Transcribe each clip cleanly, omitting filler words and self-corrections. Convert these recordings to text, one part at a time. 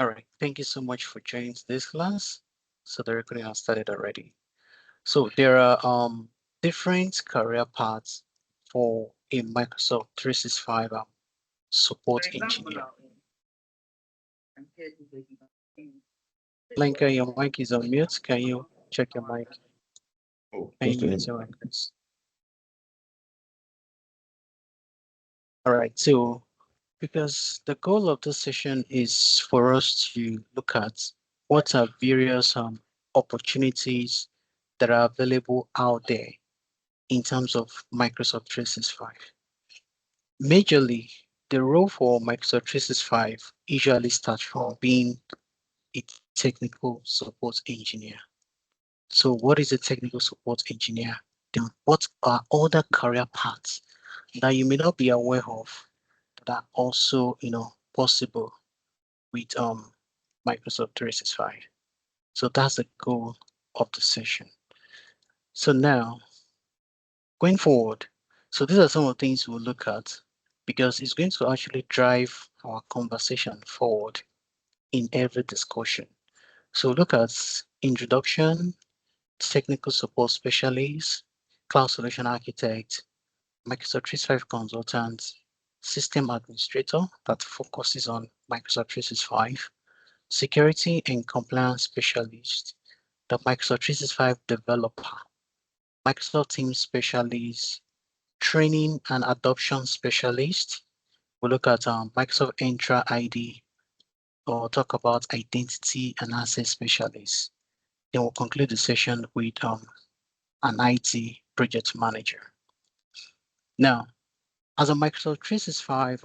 All right, thank you so much for joining this class. So the recording has started already. So there are different career paths for a Microsoft 365 support engineer. Blanca, your mic is on mute. Can you check your mic? Oh, Can just you a mute minute. your mic, please? All right, so because the goal of this session is for us to look at what are various opportunities that are available out there in terms of Microsoft 365. Majorly, the role for Microsoft 365 usually starts from being a technical support engineer. So what is a technical support engineer? Then what are other career paths that you may not be aware of that are also, possible with Microsoft 365? So that's the goal of the session. So now, going forward, so these are some of the things we'll look at because it's going to actually drive our conversation forward in every discussion. So look at introduction, technical support specialist, cloud solution architect, Microsoft 365 consultant, system administrator that focuses on Microsoft 365, security and compliance specialist, the Microsoft 365 developer, Microsoft Teams specialist, training and adoption specialist. We look at Microsoft Entra ID or talk about identity and access specialist. Then we'll conclude the session with an IT project manager. Now, as a Microsoft 365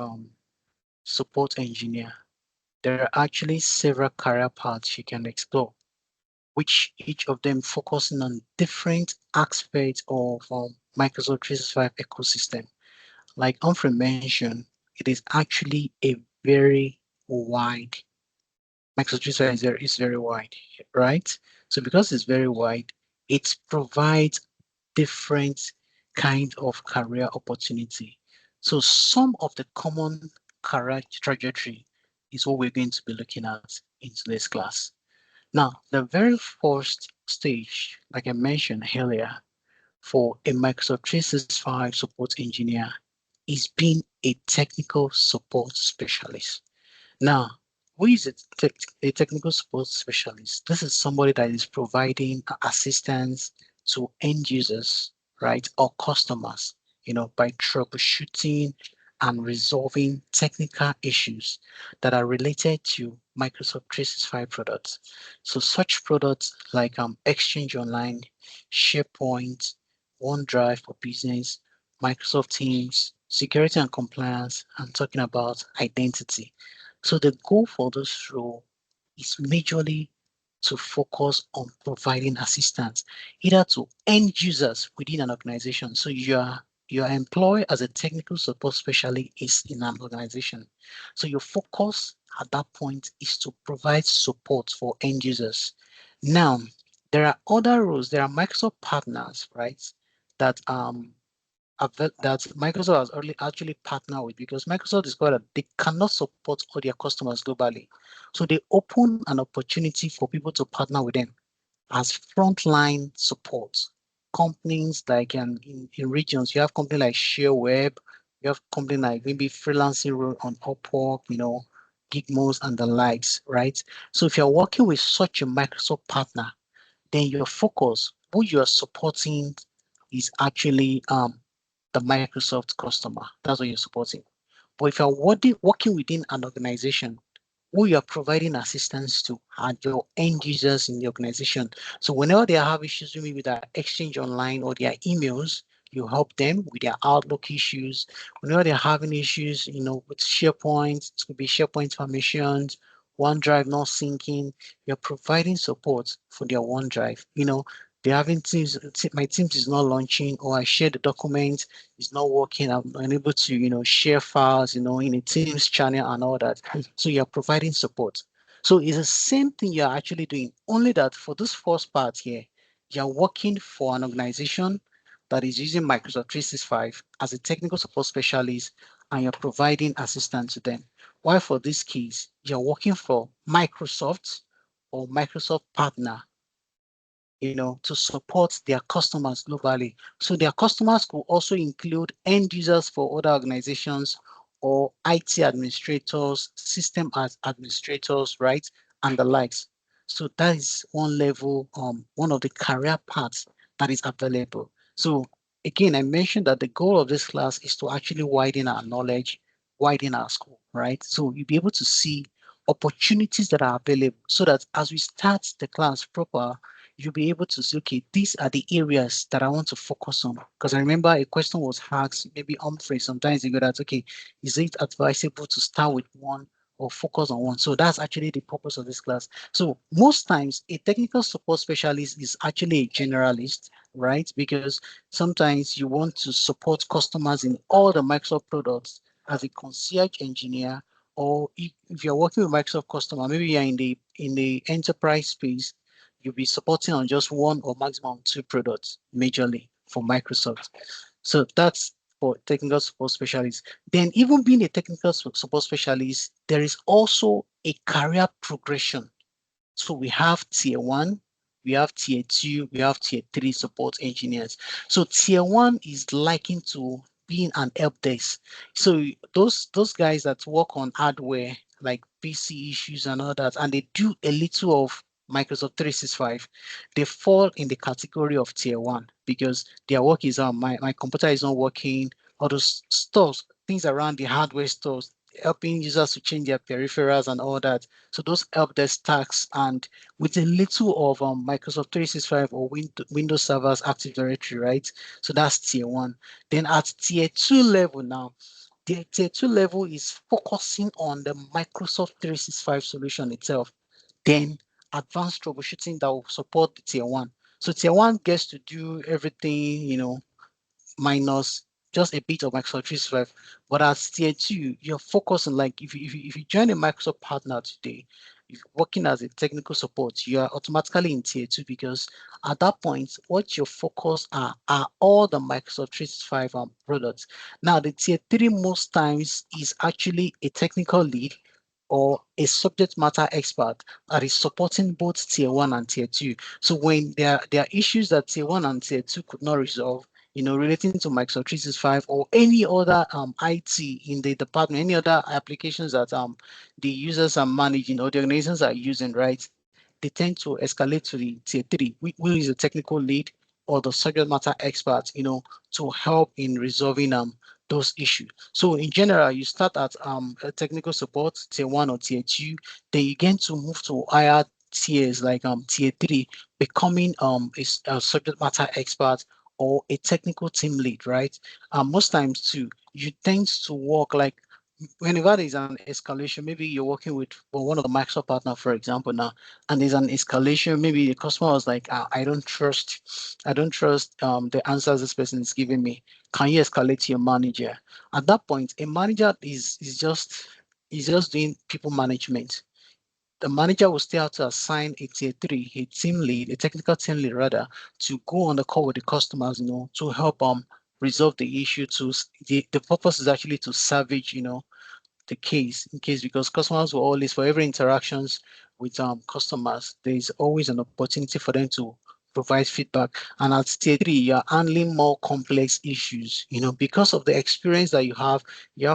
support engineer, there are actually several career paths you can explore, which each of them focusing on different aspects of Microsoft 365 ecosystem. Like Humphrey mentioned, it is actually a very wide, Microsoft 365 is very wide, right? So because it's very wide, it provides different kind of career opportunity. So some of the common career trajectory is what we're going to be looking at in today's class. Now, the very first stage, like I mentioned earlier, for a Microsoft 365 support engineer is being a technical support specialist. Now, who is a technical support specialist? This is somebody that is providing assistance to end users, right, or customers, by troubleshooting and resolving technical issues that are related to Microsoft 365 products. So such products like Exchange Online, SharePoint, OneDrive for Business, Microsoft Teams, security and compliance, and talking about identity. So the goal for this role is majorly to focus on providing assistance either to end users within an organization. So you are employed as a technical support specialist in an organization. So your focus at that point is to provide support for end users. Now, there are other roles. There are Microsoft partners, right? That that Microsoft has already actually partnered with because Microsoft discovered that they cannot support all their customers globally. So they open an opportunity for people to partner with them as frontline support. Companies like in regions, you have companies like ShareWeb, you have companies like maybe freelancing role on Upwork, Gigmos and the likes, right? So if you're working with such a Microsoft partner, then your focus, who you are supporting is actually the Microsoft customer. That's what you're supporting. But if you're working within an organization, who you are providing assistance to are your end users in the organization. So whenever they have issues maybe with their Exchange Online or their emails, you help them with their Outlook issues. Whenever they're having issues, with SharePoint, it could be SharePoint permissions, OneDrive not syncing, you're providing support for their OneDrive. They're having teams, my Teams is not launching, or I share the document, it's not working. I'm unable to, share files, in a Teams channel and all that. So you're providing support. So it's the same thing you're actually doing, only that for this first part here, you're working for an organization that is using Microsoft 365 as a technical support specialist, and you're providing assistance to them. Why for this case, you're working for Microsoft or Microsoft partner, to support their customers globally. So their customers could also include end users for other organizations or IT administrators, system as administrators, right? And the likes. So that is one level, one of the career paths that is available. So again, I mentioned that the goal of this class is to actually widen our knowledge, widen our scope, right? So you'll be able to see opportunities that are available so that as we start the class proper, you'll be able to say, okay, these are the areas that I want to focus on. Because I remember a question was asked, maybe Humphrey sometimes you go that, okay, is it advisable to start with one or focus on one? So that's actually the purpose of this class. So most times a technical support specialist is actually a generalist, right? Because sometimes you want to support customers in all the Microsoft products as a concierge engineer, or if you're working with Microsoft customer, maybe you're in the enterprise space, you'll be supporting on just one or maximum two products majorly for Microsoft. So that's for technical support specialists. Then even being a technical support specialist, there is also a career progression. So we have tier one, we have tier two, we have tier three support engineers. So tier one is likened to being an help desk. So those guys that work on hardware like PC issues and all that, and they do a little of Microsoft 365, they fall in the category of tier one because their work is on my computer is not working, all those stuff, things around the hardware stores, helping users to change their peripherals and all that. So those help desk tasks and with a little of Microsoft 365 or Windows servers Active Directory, right? So that's tier one. Then at tier two level now, the tier two level is focusing on the Microsoft 365 solution itself. Then advanced troubleshooting that will support the tier one. So tier one gets to do everything, minus just a bit of Microsoft 365. But as tier two, you're focusing like if you join a Microsoft partner today, if you're working as a technical support, you are automatically in tier two because at that point, what your focus are all the Microsoft 365 products. Now, the tier three most times is actually a technical lead or a subject matter expert that is supporting both tier one and tier two. So when there are issues that tier one and tier two could not resolve, relating to Microsoft 365 or any other IT in the department, any other applications that the users are managing or the organizations are using, right? They tend to escalate to the tier three, who is a technical lead or the subject matter expert, to help in resolving those issues. So in general, you start at a technical support, tier one or tier two, then you get to move to higher tiers like tier three, becoming a subject matter expert or a technical team lead, right? Most times too, you tend to work like whenever there's an escalation, maybe you're working with one of the Microsoft partner, for example, now, and there's an escalation, maybe the customer was like, I don't trust the answers this person is giving me. Can you escalate to your manager? At that point, a manager is just doing people management. The manager will still have to assign a tier three, a team lead, a technical team lead rather, to go on the call with the customers, to help resolve the issue. The purpose is actually to salvage, the case in case because customers will always for every interactions with customers, there is always an opportunity for them to provide feedback. And at tier three, you're handling more complex issues, because of the experience that you have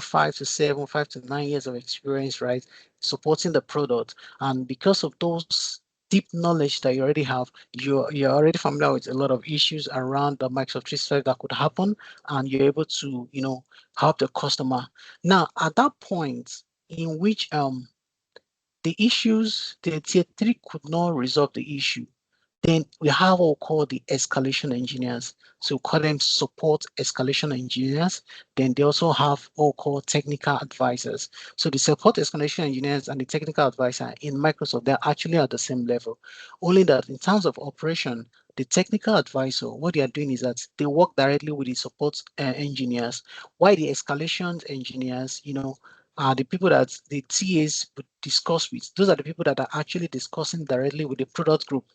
5 to 7, 5 to 9 years of experience, right? Supporting the product. And because of those deep knowledge that you already have, you're already familiar with a lot of issues around the Microsoft 365 that could happen, and you're able to, help the customer. Now, at that point in which the issues, the tier three could not resolve the issue, then we have what we call the escalation engineers. So we call them support escalation engineers. Then they also have what we call technical advisors. So the support escalation engineers and the technical advisor in Microsoft, they're actually at the same level. Only that in terms of operation, the technical advisor, what they are doing is that they work directly with the support engineers, while the escalation engineers, are the people that the TAs would discuss with. Those are the people that are actually discussing directly with the product group,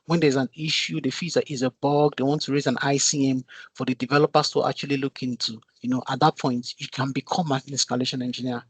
when there's an issue, they feel that is a bug, they want to raise an ICM for the developers to actually look into. At that point, you can become an escalation engineer,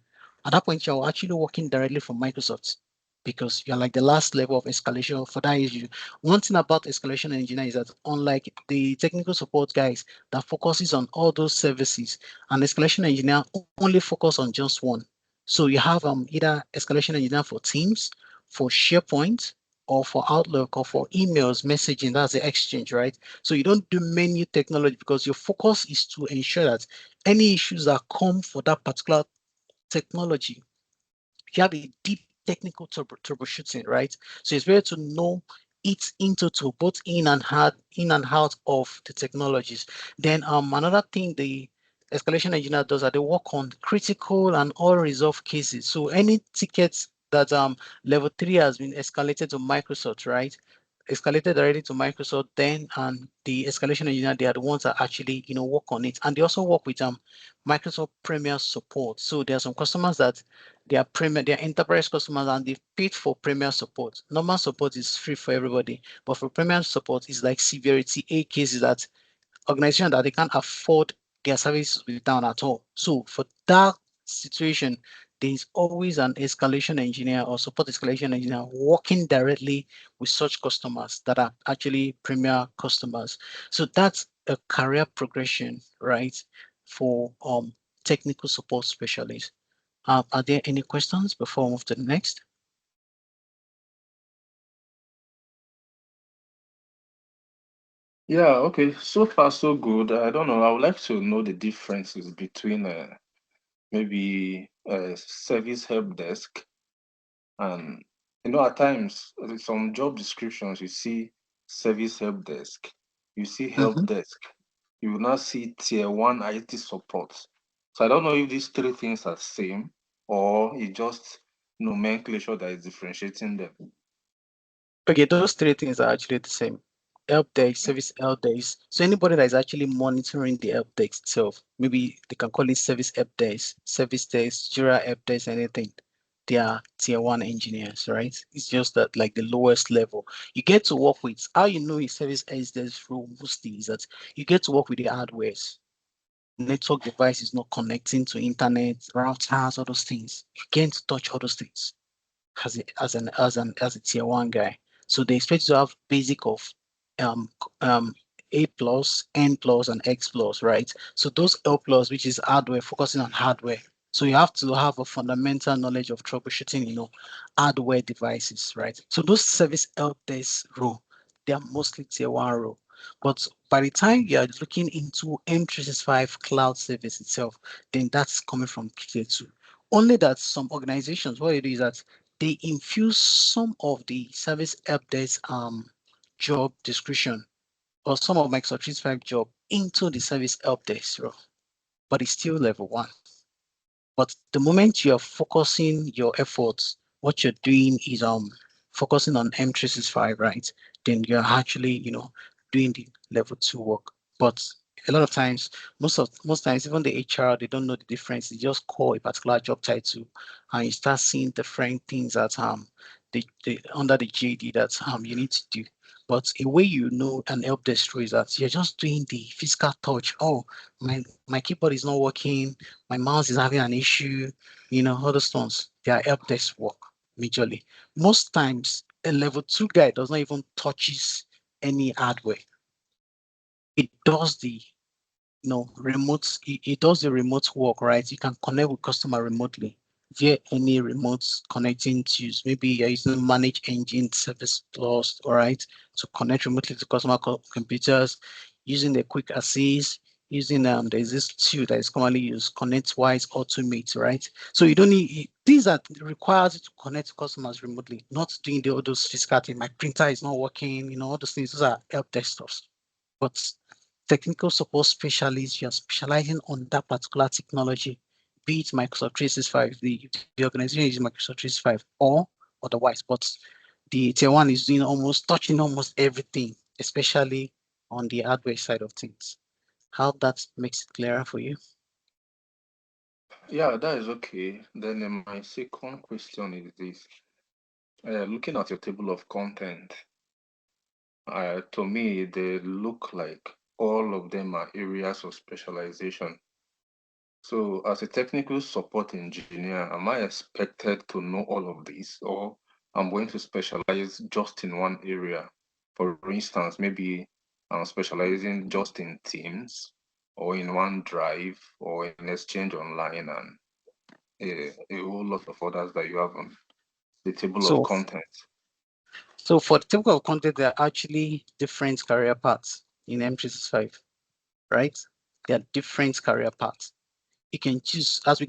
At that point, you're actually working directly from Microsoft because you're like the last level of escalation for that issue. One thing about escalation engineer is that unlike the technical support guys that focuses on all those services, an escalation engineer only focus on just one. So you have either escalation engineer for Teams, for SharePoint, or for Outlook, or for emails, messaging. That's the exchange, right? So you don't do menu technology because your focus is to ensure that any issues that come for that particular technology, you have a deep technical troubleshooting, right? So it's better to know it into to both in and out of the technologies. Then another thing the escalation engineer does are they work on critical and unresolved cases. So any tickets that level 3 has been escalated to Microsoft, right? Escalated already to Microsoft, then and the escalation engineer, they are the ones that actually work on it. And they also work with Microsoft Premier support. So there are some customers that they are enterprise customers and they've paid for premier support. Normal support is free for everybody, but for premier support, it's like severity A cases that organization that they can't afford their services with down at all. So for that situation, there is always an escalation engineer or support escalation engineer working directly with such customers that are actually premier customers. So that's a career progression, right? For technical support specialists. Are there any questions before we move to the next? Yeah, okay. So far, so good. I don't know. I would like to know the differences between maybe service help desk and, at times, some job descriptions, you see service help desk, you see help Mhm. desk, you will not see tier one IT support. So I don't know if these three things are same or it's just nomenclature that is differentiating them. Okay, those three things are actually the same. Help desk, service help desk. So anybody that is actually monitoring the help desk itself, maybe they can call it service desk, Jira help desk, anything. They are tier one engineers, right? It's just that like the lowest level. You get to work with how you know a service help desk role mostly is that you get to work with the hardwares. Network device is not connecting to internet, routers, all those things. You can't touch all those things as a tier one guy. So they expect you to have basic of um um A plus, N plus, and X plus, right? So those L plus, which is hardware, focusing on hardware. So you have to have a fundamental knowledge of troubleshooting, hardware devices, right? So those service help desk role, they are mostly tier one role. But by the time you are looking into M365 cloud service itself, then that's coming from tier two. Only that some organizations, what it is that they infuse some of the service help desk job description or some of Microsoft 365 job into the service help desk role, but it's still level one. But the moment you're focusing your efforts, what you're doing is focusing on M365, right? Then you're actually, doing the level two work. But a lot of times, most times, even the HR, they don't know the difference. They just call a particular job title and you start seeing different things that the under the JD that you need to do. But a way and help desk role is that you're just doing the physical touch. Oh, my keyboard is not working, my mouse is having an issue, all those ones, they are help desk work majorly. Most times, a level two guy does not even touches any hardware. It does the remote. It does the remote work, right? You can connect with customer remotely via any remote connecting to maybe you're using manage engine service plus, all right, to connect remotely to customer computers using the quick assist, using there's this tool that is commonly used, ConnectWise Automate, right? So you don't need these are requires you to connect to customers remotely, not doing all those physical things. My printer is not working, all those things. Those are help desk stuff. But technical support specialist, you're specializing on that particular technology, be it Microsoft 365, the organization is Microsoft 365 or otherwise. But the tier one is doing touching almost everything, especially on the hardware side of things. How that makes it clearer for you? Yeah, that is okay. Then my second question is this. Looking at your table of content, to me, they look like all of them are areas of specialization. So, as a technical support engineer, am I expected to know all of this, or I'm going to specialize just in one area? For instance, maybe I'm specializing just in Teams, or in OneDrive, or in Exchange Online, and a whole lot of others that you have on the table of So, content. so for the typical content, there are actually different career paths in M365, right? There are different career paths. You can choose as we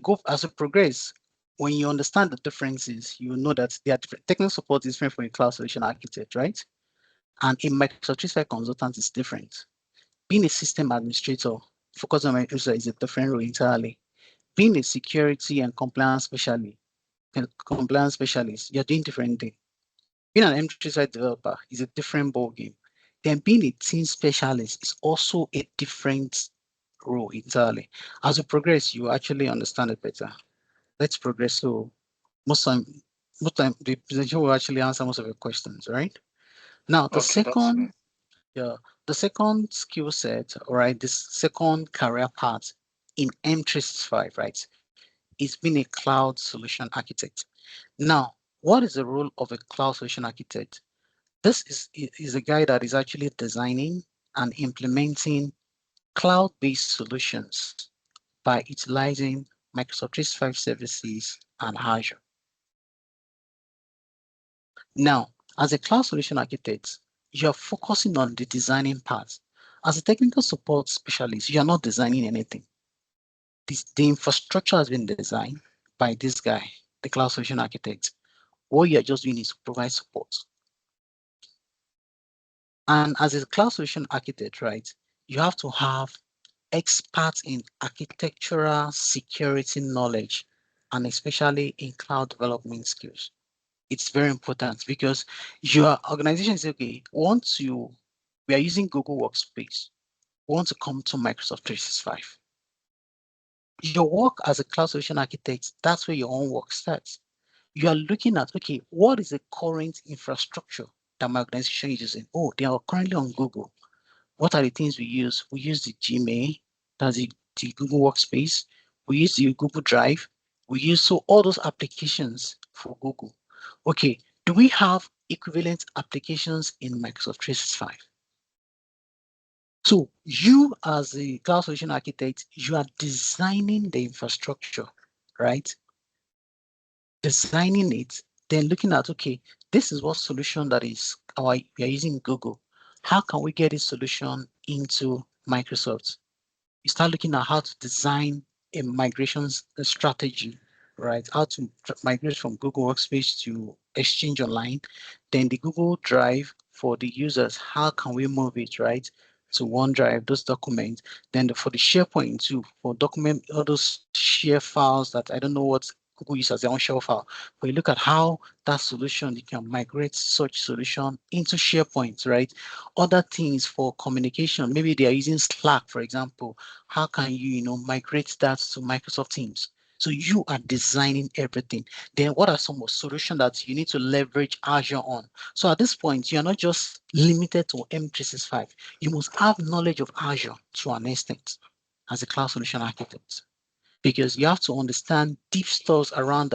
progress. When you understand the differences, you will know that there are different. Technical support is different from a cloud solution architect, right? And a Microsoft 365 consultant is different. Being a system administrator, focus on Microsoft is a different role entirely. Being a security and compliance specialist, you're doing different things. Being an M365 developer is a different ballgame. Then being a team specialist is also a different role entirely. As you progress, you actually understand it better. Let's progress. So most time, most time the presentation will actually answer most of your questions, right? Now the Okay, that's second, fine. yeah, the second skill set, right, this second career path in M365, right, is being a cloud solution architect. Now, what is the role of a cloud solution architect? This is a guy that is actually designing and implementing cloud-based solutions by utilizing Microsoft 365 services and Azure. Now, as a cloud solution architect, you're focusing on the designing part. As a technical support specialist, you're not designing anything. The infrastructure has been designed by this guy, the cloud solution architect. What you're just doing is to provide support. And as a cloud solution architect, right, you have to have experts in architectural security knowledge and especially in cloud development skills. It's very important because your organization is okay. We are using Google Workspace, want to come to Microsoft 365. Your work as a cloud solution architect, that's where your own work starts. You are looking at, okay, what is the current infrastructure that my organization is using? Oh, they are currently on Google. What are the things we use? We use the Gmail, that's the Google Workspace. We use the Google Drive. We use so all those applications for Google. Okay, do we have equivalent applications in Microsoft 365? So you as a cloud solution architect, you are designing the infrastructure, right? Designing it, then looking at, okay, this is what solution that is we are using Google. How can we get this solution into Microsoft? You start looking at how to design a migration strategy, right? How to migrate from Google Workspace to Exchange Online, then the Google Drive for the users. How can we move it, right? To OneDrive, those documents. Then for the SharePoint too, for document all those share files that I don't know what Google uses as their own share file. But you look at how that solution, you can migrate such solution into SharePoint, right? Other things for communication, maybe they are using Slack, for example. How can you, migrate that to Microsoft Teams? So you are designing everything. Then what are some solutions that you need to leverage Azure on? So at this point, you're not just limited to M365. You must have knowledge of Azure to an extent as a cloud solution architect, because you have to understand deep stores around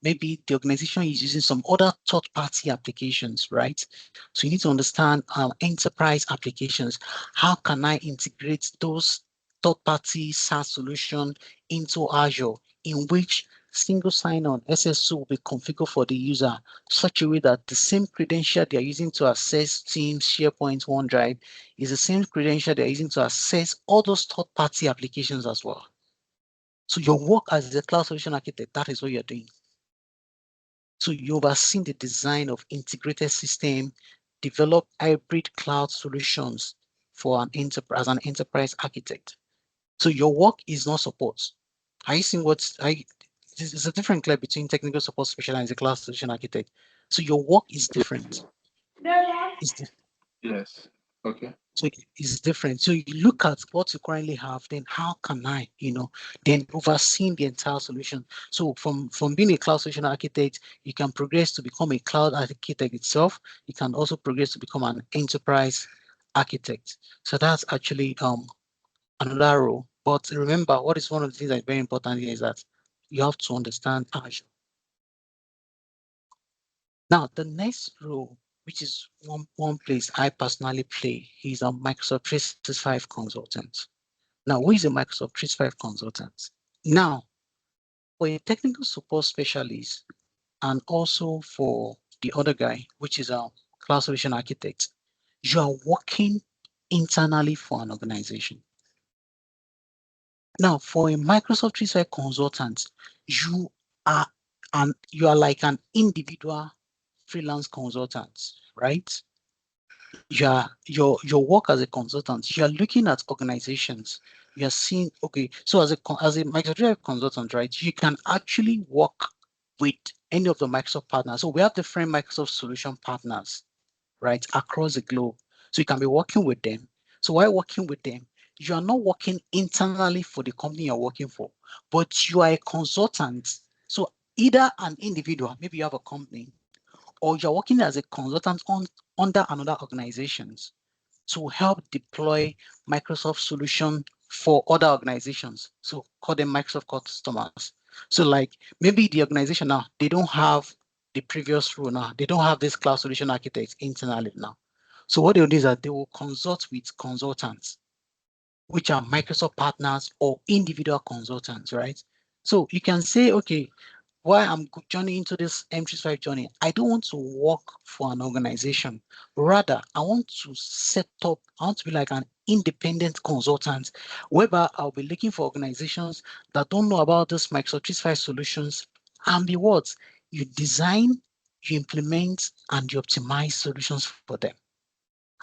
maybe the organization is using some other third-party applications, right? So you need to understand enterprise applications. How can I integrate those third-party SaaS solution into Azure, in which single sign-on SSO will be configured for the user such a way that the same credential they're using to access Teams, SharePoint, OneDrive is the same credential they're using to access all those third-party applications as well. So your work as a cloud solution architect, that is what you're doing. So you oversee the design of integrated system, develop hybrid cloud solutions for an enterprise as an enterprise architect. So your work is not support. Are you seeing there's a different clear between technical support specialist and a cloud solution architect. So your work is different. It's Yes. Okay. So it's different. So you look at what you currently have, then how can I, then overseeing the entire solution. So from being a cloud solution architect, you can progress to become a cloud architect itself. You can also progress to become an enterprise architect. So that's actually another role But remember, what is one of the things that is very important here is that you have to understand Azure. Now, the next role, which is one place I personally play, is a Microsoft 365 consultant. Now, who is a Microsoft 365 consultant? Now, for a technical support specialist and also for the other guy, which is a cloud solution architect, you are working internally for an organization. Now, for a Microsoft 365 consultant, you are you are like an individual freelance consultant, right? Your work as a consultant, you are looking at organizations. You are seeing, okay, so as a Microsoft consultant, right, you can actually work with any of the Microsoft partners. So we have different Microsoft solution partners, right, across the globe. So you can be working with them. So while working with them, you are not working internally for the company you're working for, but you are a consultant. So either an individual, maybe you have a company, or you're working as a consultant under another organizations to help deploy Microsoft solution for other organizations. So call them Microsoft customers. So like maybe the organization now, they don't have the previous role now. They don't have this cloud solution architect internally now. So what they'll do is that they will consult with consultants, which are Microsoft partners or individual consultants, right? So you can say, okay, why I'm journeying into this M35 journey, I don't want to work for an organization. Rather, I want to set up, I want to be like an independent consultant, whereby I'll be looking for organizations that don't know about this Microsoft 365 solutions and be what? You design, you implement, and you optimize solutions for them.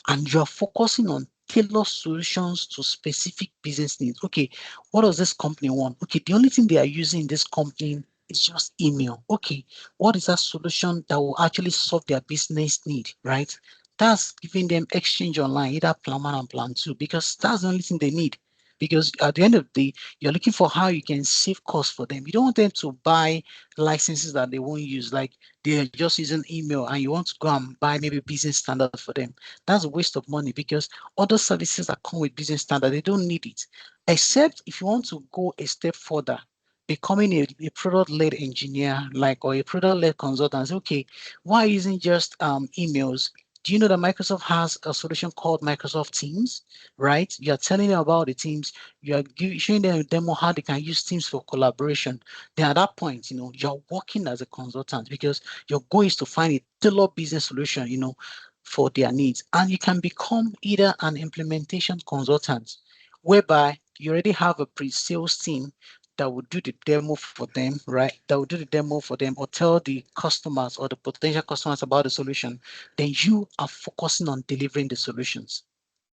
And you're focusing on tailor solutions to specific business needs. Okay, what does this company want? Okay, the only thing they are using in this company is just email. Okay, what is that solution that will actually solve their business need, right? That's giving them exchange online, either plan one and plan two, because that's the only thing they need. Because at the end of the day, you're looking for how you can save costs for them. You don't want them to buy licenses that they won't use, like they're just using email and you want to go and buy maybe business standard for them. That's a waste of money because other services that come with business standard, they don't need it. Except if you want to go a step further, becoming a product-led engineer, like, or a product-led consultant. Okay, why using just emails? Do you know that Microsoft has a solution called Microsoft Teams, right? You're telling them about the Teams, you're showing them a demo how they can use Teams for collaboration. Then at that point, you're working as a consultant because your goal is to find a tailored business solution, for their needs. And you can become either an implementation consultant, whereby you already have a pre-sales team that will do the demo for them, right? That will do the demo for them or tell the customers or the potential customers about the solution. Then you are focusing on delivering the solutions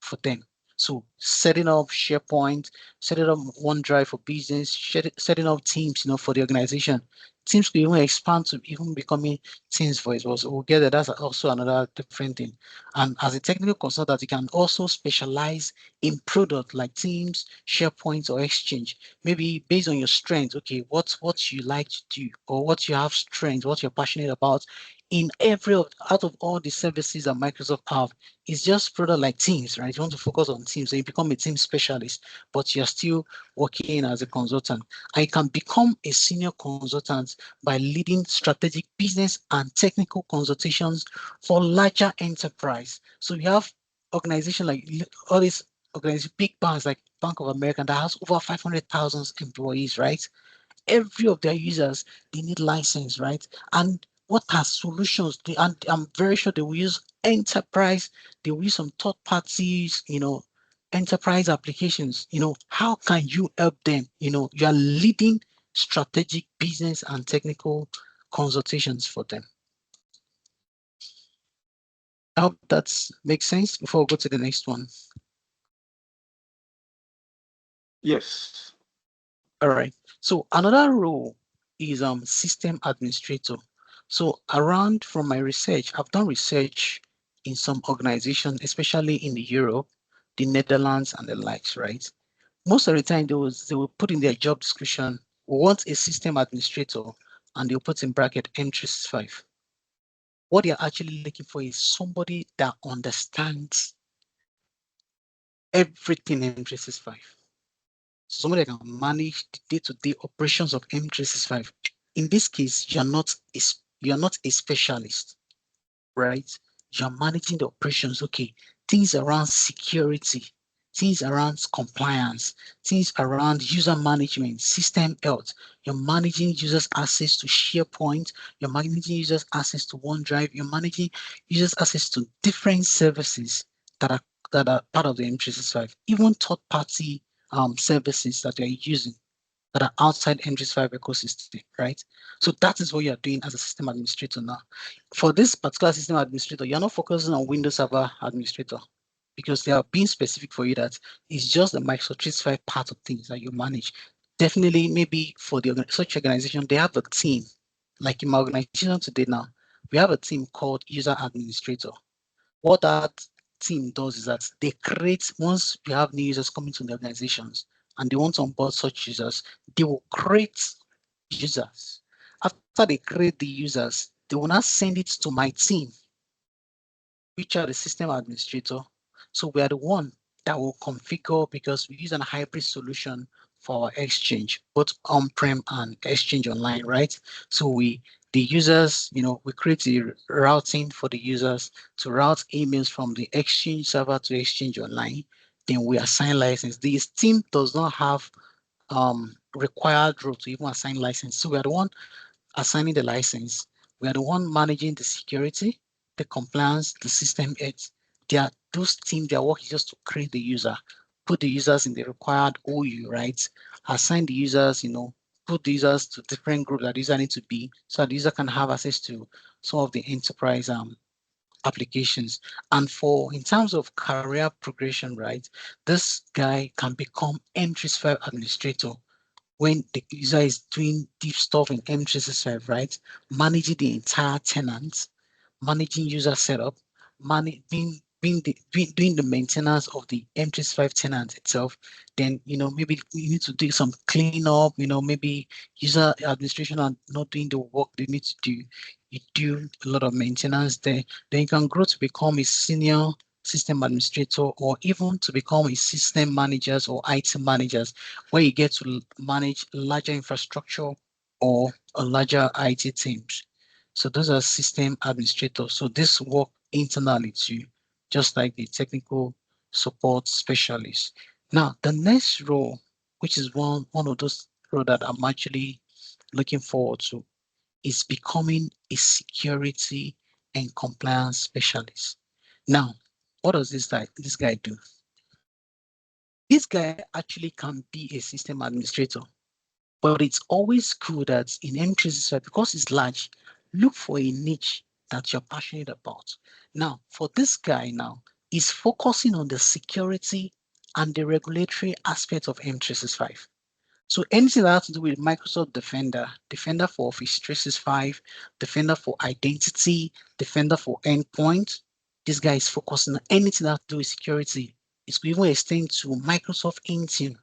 for them. So setting up SharePoint, setting up OneDrive for business, setting up Teams, for the organization. Teams could even expand to even becoming Teams voice. Also, we'll get that. That's also another different thing. And as a technical consultant, you can also specialize in product like Teams, SharePoint, or Exchange. Maybe based on your strengths. Okay, what you like to do, or what you have strengths, what you're passionate about. In out of all the services that Microsoft have, it's just product like Teams, right? You want to focus on Teams, so you become a team specialist, but you're still working as a consultant. I can become a senior consultant by leading strategic business and technical consultations for larger enterprise. So you have organization like all these organizations, big banks like Bank of America that has over 500,000 employees, right? Every of their users, they need license, right? And what are solutions? And I'm very sure they will use enterprise, they will use some third parties, enterprise applications. How can you help them? You are leading strategic business and technical consultations for them. I hope that makes sense before we go to the next one. Yes. All right. So another role is system administrator. So around from my research, I've done research in some organizations, especially in Europe, the Netherlands, and the likes, right? Most of the time they will put in their job description, we want a system administrator, and they'll put in bracket M365. What you're actually looking for is somebody that understands everything in M365. somebody that can manage the day-to-day operations of M365. In this case, you're not a specialist, right? You're managing the operations. Okay, things around security, things around compliance, things around user management, system health. You're managing users' access to SharePoint. You're managing users' access to OneDrive. You're managing users' access to different services that are that are part of the M365, even third-party services that you're using that are outside M365 ecosystem, right? So that is what you're doing as a system administrator now. For this particular system administrator, you're not focusing on Windows Server administrator because they are being specific for you that it's just the Microsoft 365 part of things that you manage. Definitely, maybe for the such organization, they have a team. Like in my organization today now, we have a team called user administrator. What that team does is that they create, once we have new users coming to the organizations and they want to onboard such users, they will create users. After they create the users, they will now send it to my team, which are the system administrator. So we are the one that will configure because we use a hybrid solution for Exchange, both on-prem and Exchange Online, right? So the users, we create the routing for the users to route emails from the Exchange server to Exchange Online. Then we assign license. This team does not have required role to even assign license. So we are the one assigning the license. We are the one managing the security, the compliance, the system edge. Those teams, their work is just to create the user, put the users in the required OU, right? Assign the users, put the users to different groups that the user needs to be so that the user can have access to some of the enterprise applications. And in terms of career progression, right, this guy can become M365 administrator when the user is doing deep stuff in M365, right? Managing the entire tenant, managing user setup, doing the maintenance of the M365 tenant itself. Then, maybe you need to do some cleanup, maybe user administration are not doing the work they need to do. You do a lot of maintenance there. Then you can grow to become a senior system administrator or even to become a system managers or IT managers where you get to manage larger infrastructure or a larger IT teams. So those are system administrators. So this work internally too, just like the technical support specialist. Now, the next role, which is one of those roles that I'm actually looking forward to, is becoming a security and compliance specialist. Now, what does this guy do? This guy actually can be a system administrator, but it's always good that in M365, because it's large, look for a niche that you're passionate about. Now, for this guy now, he's focusing on the security and the regulatory aspect of M365. So anything that has to do with Microsoft Defender, Defender for Office 365, Defender for Identity, Defender for Endpoint, this guy is focusing on anything that has to do with security. It's even extend to Microsoft Intune,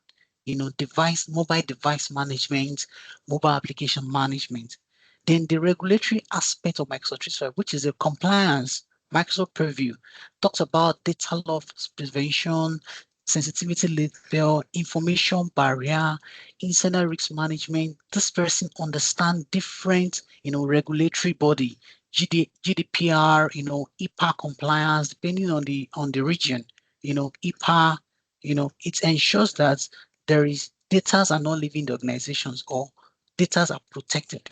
mobile device management, mobile application management. Then the regulatory aspect of Microsoft 365, which is a compliance, Microsoft Purview, talks about data loss prevention, sensitivity level, information barrier, insider risk management. This person understand different, regulatory body, GDPR, HIPAA compliance, depending on the region, HIPAA, it ensures that there is data are not leaving the organizations or data are protected.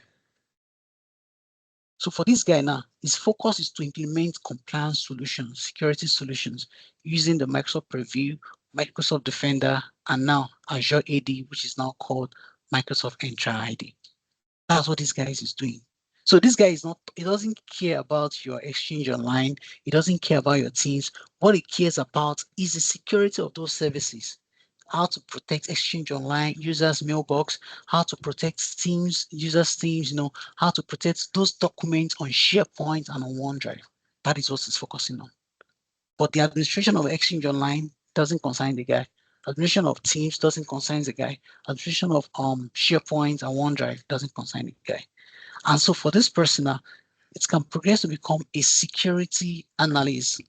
So for this guy now, his focus is to implement compliance solutions, security solutions using the Microsoft Purview, Microsoft Defender, and now Azure AD, which is now called Microsoft Entra ID. That's what this guy is doing. So this guy he doesn't care about your Exchange Online. He doesn't care about your teams. What he cares about is the security of those services, how to protect Exchange Online, users' mailbox, how to protect Teams, users' Teams, how to protect those documents on SharePoint and on OneDrive. That is what he's focusing on. But the administration of Exchange Online doesn't concern the guy. Administration of Teams doesn't concern the guy. Administration of SharePoint and OneDrive doesn't concern the guy. And so for this person, it can progress to become a security analyst.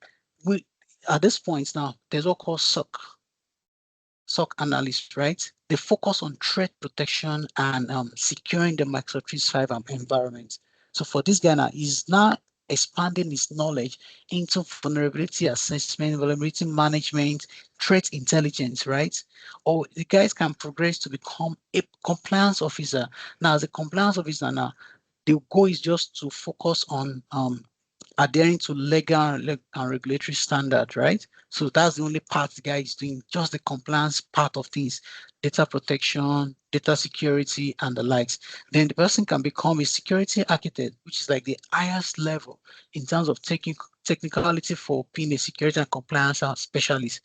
At this point now, there's what called SOC analyst, right? they focus on threat protection and securing the Microsoft 365 environment. So for this guy now, he's now expanding his knowledge into vulnerability assessment, vulnerability management, threat intelligence, right? Or the guys can progress to become a compliance officer. Now, as a compliance officer now, the goal is just to focus on adhering to legal and regulatory standard, right? So that's the only part the guy is doing, just the compliance part of things, data protection, data security, and the likes. Then the person can become a security architect, which is like the highest level in terms of taking technicality for being a security and compliance specialist.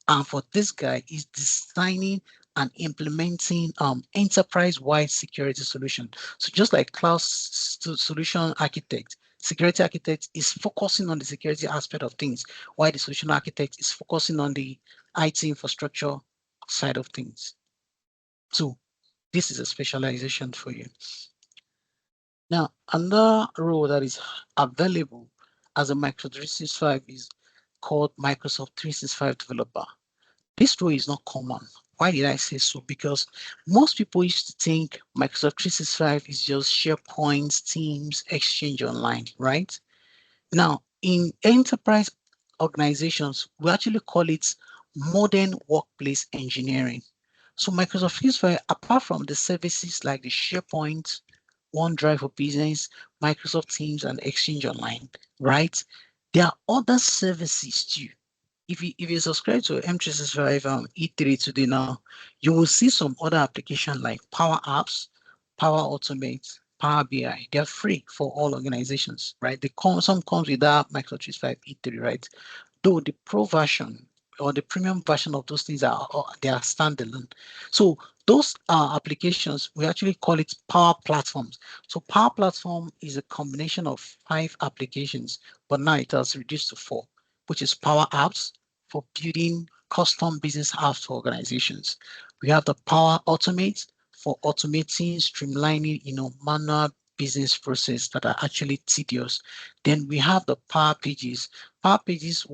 And for this guy, is designing and implementing enterprise-wide security solution. So just like cloud solution architect, security architect is focusing on the security aspect of things, while the solution architect is focusing on the IT infrastructure side of things. So this is a specialization for you. Now, another role that is available as a Microsoft 365 is called Microsoft 365 developer. This role is not common. Why did I say so? Because most people used to think Microsoft 365 is just SharePoint, Teams, Exchange Online, right? Now, in enterprise organizations, we actually call it modern workplace engineering. So Microsoft 365, apart from the services like the SharePoint, OneDrive for Business, Microsoft Teams, and Exchange Online, right? There are other services too. If you subscribe to M365 E3 today now, you will see some other applications like Power Apps, Power Automate, Power BI. They're free for all organizations, right? Some comes with that Microsoft 365 E3, right? Though the pro version or the premium version of those things they are standalone. So those applications, we actually call it Power Platforms. So Power Platform is a combination of 5 applications, but now it has reduced to 4, which is Power Apps for building custom business apps for organizations. We have the Power Automate for automating, streamlining, manual business process that are actually tedious. Then we have the Power Pages. Power Pages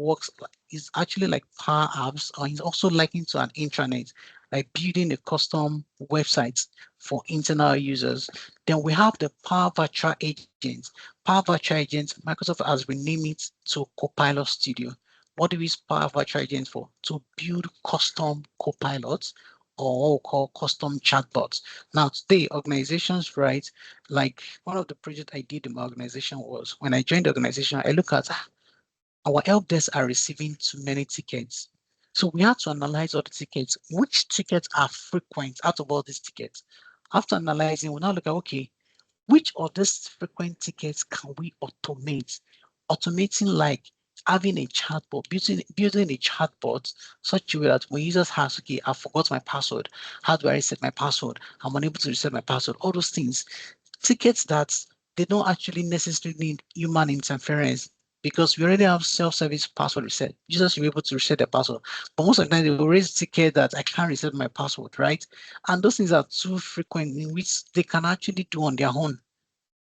is actually like Power Apps, or is also likened to an intranet, like building a custom website for internal users. Then we have the Power Virtual Agents. Power Virtual Agents, Microsoft has renamed it to Copilot Studio. What do we use Power Virtual Agents for? To build custom copilots or what we call custom chatbots. Now, today, organizations, right, like one of the projects I did in my organization was when I joined the organization, I look at our help desk are receiving too many tickets. So we had to analyze all the tickets. Which tickets are frequent out of all these tickets? After analyzing, we now look at, okay, which of these frequent tickets can we automate? Automating like having a chatbot, building a chatbot such a way that when users ask, okay, I forgot my password. How do I reset my password? I'm unable to reset my password. All those things, tickets that they don't actually necessarily need human interference because we already have self-service password reset. Users will be able to reset their password. But most of the time they will raise a ticket that I can't reset my password, right? And those things are too frequent in which they can actually do on their own.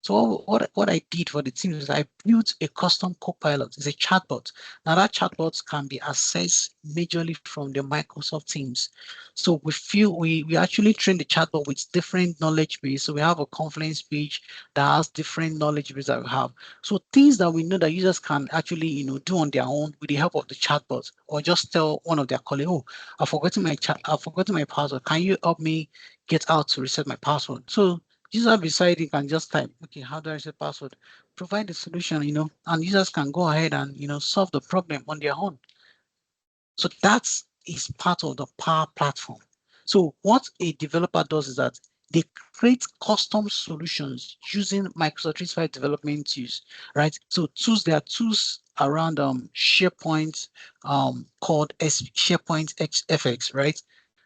So what I did for the team is I built a custom copilot. It's a chatbot. Now that chatbot can be accessed majorly from the Microsoft Teams. So we actually train the chatbot with different knowledge base. So we have a Confluence page that has different knowledge base that we have. So things that we know that users can actually do on their own with the help of the chatbot, or just tell one of their colleagues, oh, I've forgotten my password. Can you help me get out to reset my password? So user beside it can just type, okay, how do I set password? Provide the solution, and users can go ahead and, solve the problem on their own. So that is part of the Power Platform. So what a developer does is that they create custom solutions using Microsoft 365 development tools, right? So there are tools around SharePoint called SharePoint FX, right?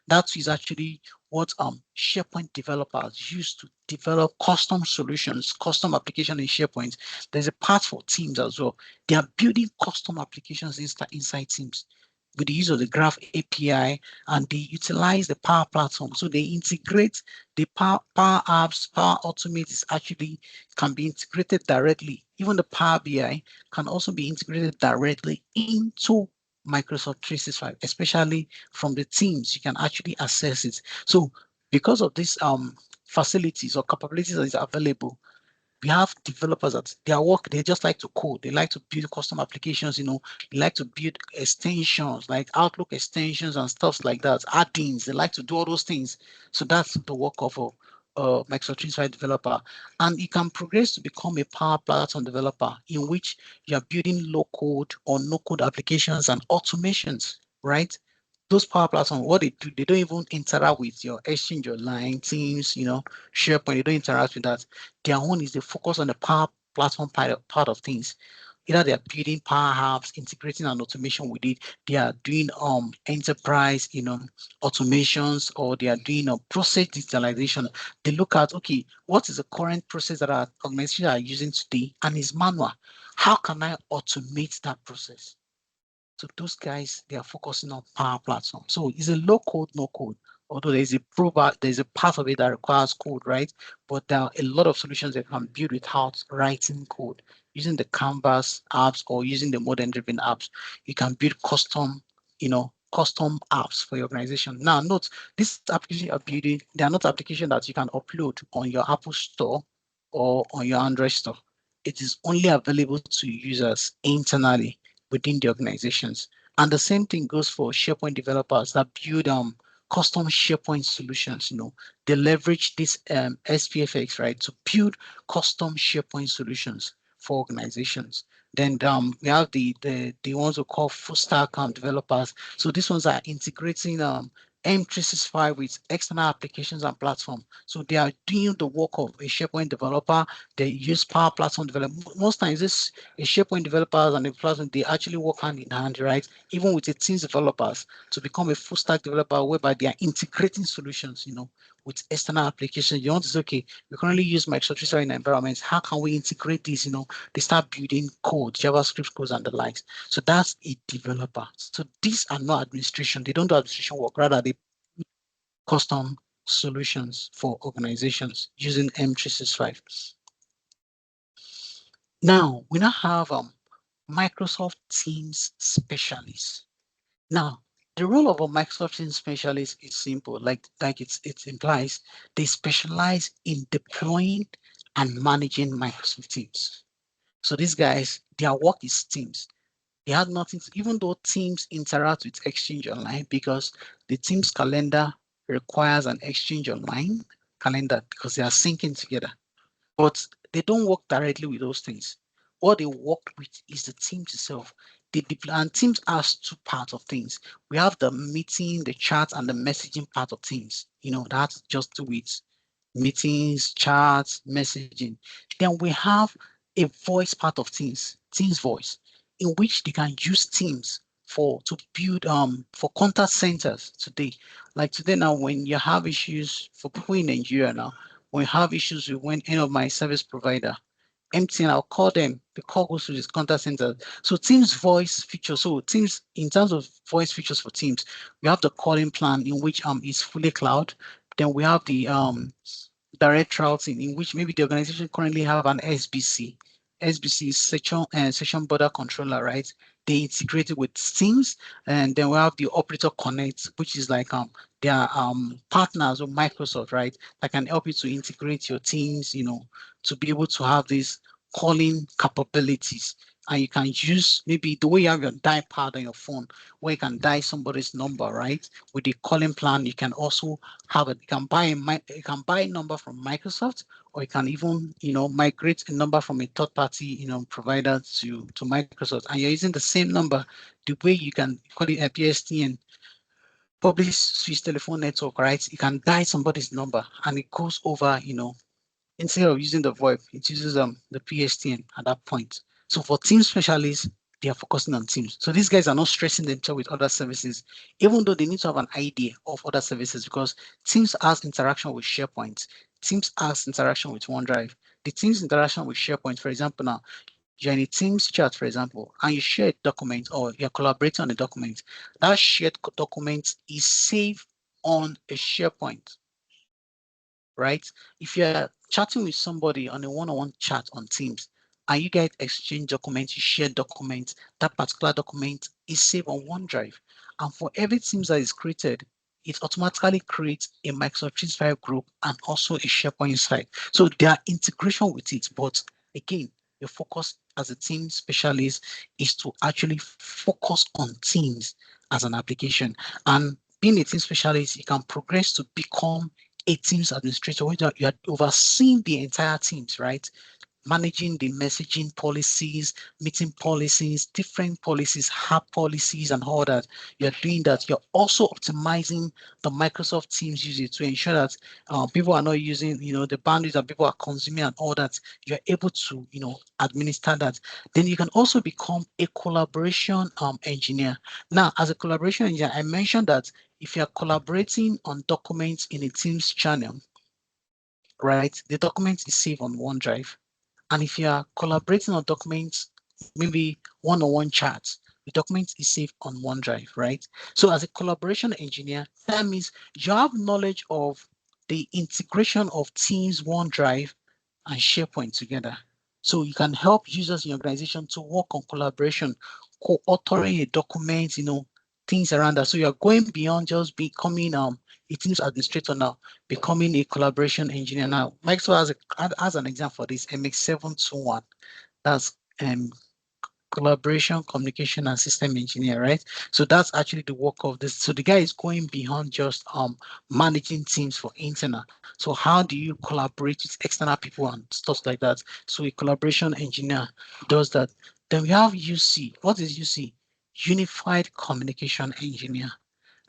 That is actually what SharePoint developers use to develop custom solutions, custom application in SharePoint. There's a part for Teams as well. They are building custom applications inside Teams with the use of the Graph API, and they utilize the Power Platform. So they integrate the Power Apps, Power Automate is actually can be integrated directly. Even the Power BI can also be integrated directly into Microsoft 365, especially from the Teams. You can actually access it. So because of these facilities or capabilities that is available, we have developers that their work, they just like to code. They like to build custom applications, they like to build extensions like Outlook extensions and stuff like that, add-ins. They like to do all those things. So that's the work of a Microsoft 365 developer. And you can progress to become a Power Platform developer in which you are building low code or no code applications and automations, right? Those Power Platform, what they do, they don't even interact with your Exchange Online, Teams, SharePoint. They don't interact with that. Their own is they focus on the Power Platform part of things. Either they are building Power Apps, integrating an automation with it. They are doing enterprise, automations, or they are doing a process digitalization. They look at, okay, what is the current process that our organizations are using today, and is manual. How can I automate that process? So those guys, they are focusing on Power Platform. So it's a low code, no code. Although there's a part of it that requires code, right? But there are a lot of solutions that can build without writing code. Using the Canvas apps or using the modern-driven apps, you can build custom apps for your organization. Now, note these applications you're building, they are not applications that you can upload on your Apple Store or on your Android store. It is only available to users internally within the organizations. And the same thing goes for SharePoint developers that build custom SharePoint solutions. They leverage this SPFX, right, to build custom SharePoint solutions for organizations. Then we have the ones we call full stack developers. So these ones are integrating M365 with external applications and platform. So they are doing the work of a SharePoint developer. They use Power Platform development. Most times, this a SharePoint developers and the platform, they actually work hand in hand, right? Even with the teams developers to become a full stack developer, whereby they are integrating solutions, with external applications. You want to say, okay, we currently use Microsoft 365 in environments. How can we integrate this? They start building code, JavaScript codes and the likes. So that's a developer. So these are not administration. They don't do administration work. Rather, they custom solutions for organizations using M365. Now, we now have Microsoft Teams Specialist. Now, the role of a Microsoft Teams Specialist is simple, like it implies. They specialize in deploying and managing Microsoft Teams. So these guys, their work is Teams. They had nothing to, even though Teams interact with Exchange Online, because the Teams calendar requires an Exchange Online calendar because they are syncing together. But they don't work directly with those things. What they work with is the Teams itself. And Teams has two parts of things. We have the meeting, the chat, and the messaging part of Teams. That's just two weeks: meetings, chats, messaging. Then we have a voice part of Teams, Teams voice, in which they can use Teams to build for contact centers today. Like today now, when you have issues for people in Nigeria now, when you have issues with any of my service provider, MTN, I'll call them. The call goes to this contact center. So Teams voice feature. So Teams, in terms of voice features for Teams, we have the calling plan in which is fully cloud. Then we have the direct routing in which maybe the organization currently have an SBC. SBC is session border controller, right? They integrated with Teams, and then we have the operator connect, which is like their partners with Microsoft, right? That can help you to integrate your teams, to be able to have these calling capabilities. And you can use maybe the way you have your dial pad on your phone, where you can dial somebody's number, right? With the calling plan, you can also you can buy a number from Microsoft, or you can even migrate a number from a third party provider to Microsoft, and you're using the same number. The way you can call it a PSTN, public switch telephone network, right? You can dial somebody's number and it goes over, instead of using the VoIP, it uses the PSTN at that point. So for team specialists, they are focusing on teams. So these guys are not stressing themselves with other services, even though they need to have an idea of other services, because Teams has interaction with SharePoint. Teams has interaction with OneDrive. The Teams interaction with SharePoint, for example, now you're in a Teams chat, for example, and you share a document or you're collaborating on a document. That shared document is saved on a SharePoint, right? If you're chatting with somebody on a one-on-one chat on Teams, and you guys exchange documents, you share documents, that particular document is saved on OneDrive. And for every Teams that is created, it automatically creates a Microsoft 365 group and also a SharePoint site. So there are integration with it. But again, your focus as a team specialist is to actually focus on Teams as an application. And being a team specialist, you can progress to become a Teams administrator where you are overseeing the entire teams, right? Managing the messaging policies, meeting policies, different policies, hard policies, and all that. You're doing that. You're also optimizing the Microsoft Teams usage to ensure that people are not using, the boundaries that people are consuming and all that. You're able to, administer that. Then you can also become a collaboration engineer. Now, as a collaboration engineer, I mentioned that if you're collaborating on documents in a Teams channel, right, the document is saved on OneDrive. And if you are collaborating on documents, maybe one-on-one chats, the document is saved on OneDrive, right? So as a collaboration engineer, that means you have knowledge of the integration of Teams, OneDrive, and SharePoint together. So you can help users in your organization to work on collaboration, co-authoring a document, things around that. So you're going beyond just becoming a Teams administrator now, becoming a collaboration engineer now. Microsoft has an example for this, MX721. That's collaboration, communication, and system engineer, right? So that's actually the work of this. So the guy is going beyond just managing teams for internal. So how do you collaborate with external people and stuff like that? So a collaboration engineer does that. Then we have UC. What is UC? Unified Communication Engineer.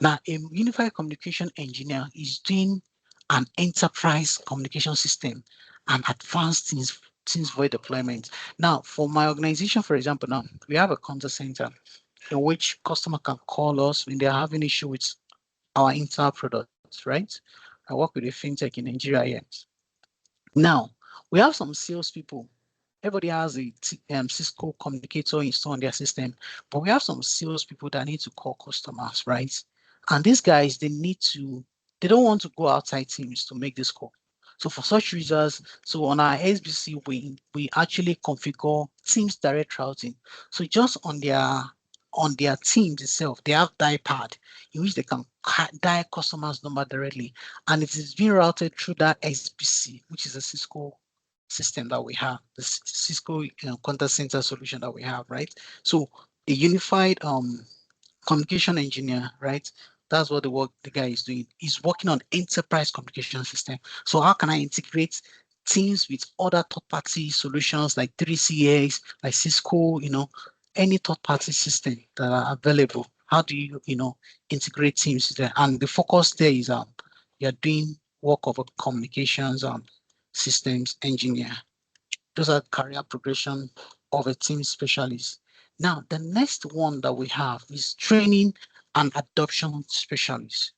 Now, a unified communication engineer is doing an enterprise communication system and advanced things for deployment. Now, for my organization, for example, now we have a contact center in which customer can call us when they're having issue with our internal products, right? I work with a fintech in Nigeria here. Now, we have some salespeople. Everybody has a Cisco communicator installed on their system, but we have some salespeople that need to call customers, right? And these guys, they don't want to go outside Teams to make this call. So for such users, so on our SBC, we actually configure Teams direct routing. So just on their Teams itself, they have dial pad in which they can dial customers number directly, and it is being routed through that SBC, which is a Cisco system that we have, the Cisco contact center solution that we have, right? So a unified communication engineer, right? That's what the work the guy is doing. He's working on enterprise communication system. So how can I integrate Teams with other third-party solutions like 3CX, like Cisco, any third-party system that are available? How do you, integrate Teams there? And the focus there is you're doing work of a communications systems engineer. Those are career progression of a team specialist. Now, the next one that we have is training and adoption specialist.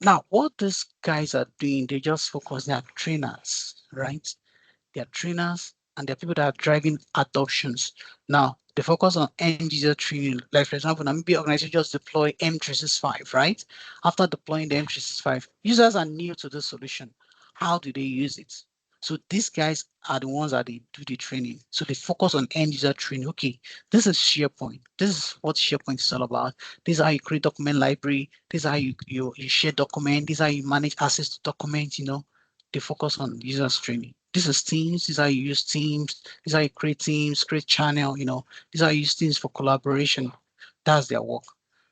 Now, what these guys are doing, they just focus, they are trainers, right? They are trainers and they're people that are driving adoptions. Now, they focus on end user training. Like, for example, now maybe organization just deploy M365, right? After deploying the M365, users are new to the solution. How do they use it? So these guys are the ones that they do the training. So they focus on end user training. Okay, this is SharePoint. This is what SharePoint is all about. This is how you create document library. This is how you share document. This is how you manage access to documents, they focus on users training. This is Teams. This is how you use Teams. This is how you create Teams, create channel. This is how you use Teams for collaboration. That's their work.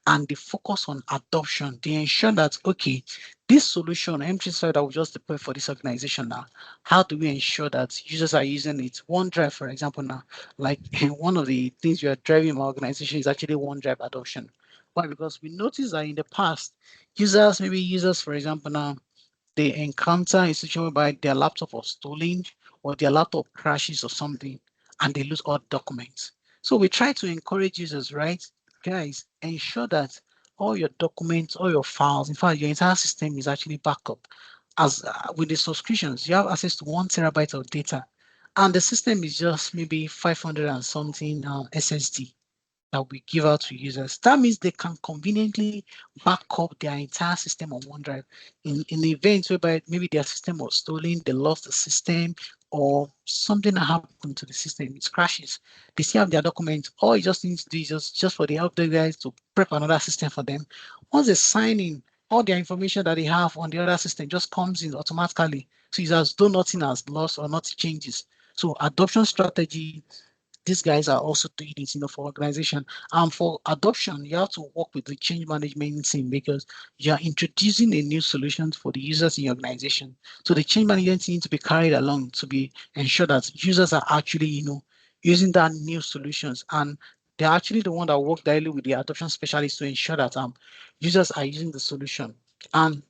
And they focus on adoption. They ensure that, okay, this solution, M365 that we just deployed for this organization now, how do we ensure that users are using it? OneDrive, for example, now, like one of the things we are driving my organization is actually OneDrive adoption. Why? Because we noticed that in the past, maybe users, for example, now, they encounter a situation whereby their laptop was stolen or their laptop crashes or something and they lose all documents. So we try to encourage users, right? Guys, ensure that all your documents, all your files, in fact, your entire system is actually backup. As with the subscriptions, you have access to 1 terabyte of data, and the system is just maybe 500 and something SSD that we give out to users. That means they can conveniently back up their entire system on OneDrive in the event whereby maybe their system was stolen, they lost the system, or something that happened to the system, it crashes. They still have their documents. All you just need to do is just for the update guys to prep another system for them. Once they sign in, all their information that they have on the other system just comes in automatically. So it's as though nothing has lost or nothing changes. So adoption strategy, these guys are also doing it, for organization. And for adoption, you have to work with the change management team because you are introducing a new solution for the users in your organization. So the change management team needs to be carried along to be ensure that users are actually, using that new solutions. And they're actually the one that work directly with the adoption specialists to ensure that users are using the solution. And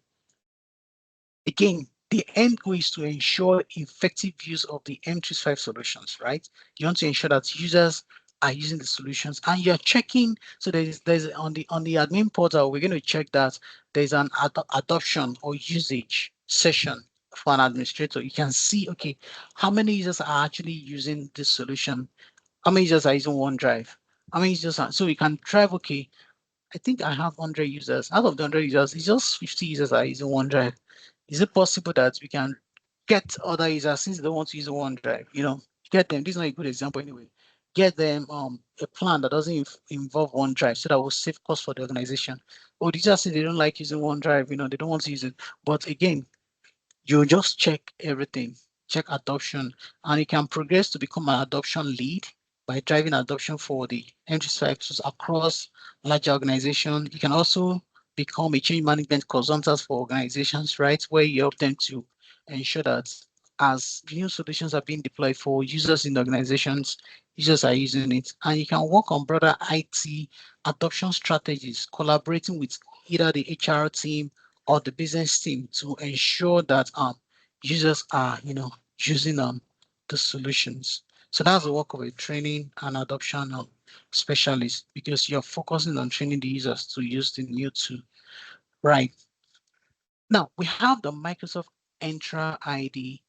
again, the end goal is to ensure effective use of the M35 solutions, right? You want to ensure that users are using the solutions and you're checking. So there's on the admin portal, we're going to check that there's an adoption or usage session for an administrator. You can see, okay, how many users are actually using this solution? How many users are using OneDrive? How many users are, so we can drive, okay, I think I have 100 users. Out of the 100 users, it's just 50 users are using OneDrive. Is it possible that we can get other users since they don't want to use OneDrive? Get them. This is not a good example anyway. Get them a plan that doesn't involve OneDrive so that will save cost for the organization. Or they just say they don't like using OneDrive. They don't want to use it. But again, you just check everything, check adoption, and you can progress to become an adoption lead by driving adoption for the entry sectors across larger organizations. You can also become a change management consultant for organizations, right, where you help them to ensure that as new solutions are being deployed for users in the organizations, users are using it. And you can work on broader IT adoption strategies, collaborating with either the HR team or the business team to ensure that users are using the solutions. So that's the work of a training and adoption specialist because you're focusing on training the users to use the new tool. Right. Now we have the Microsoft Entra ID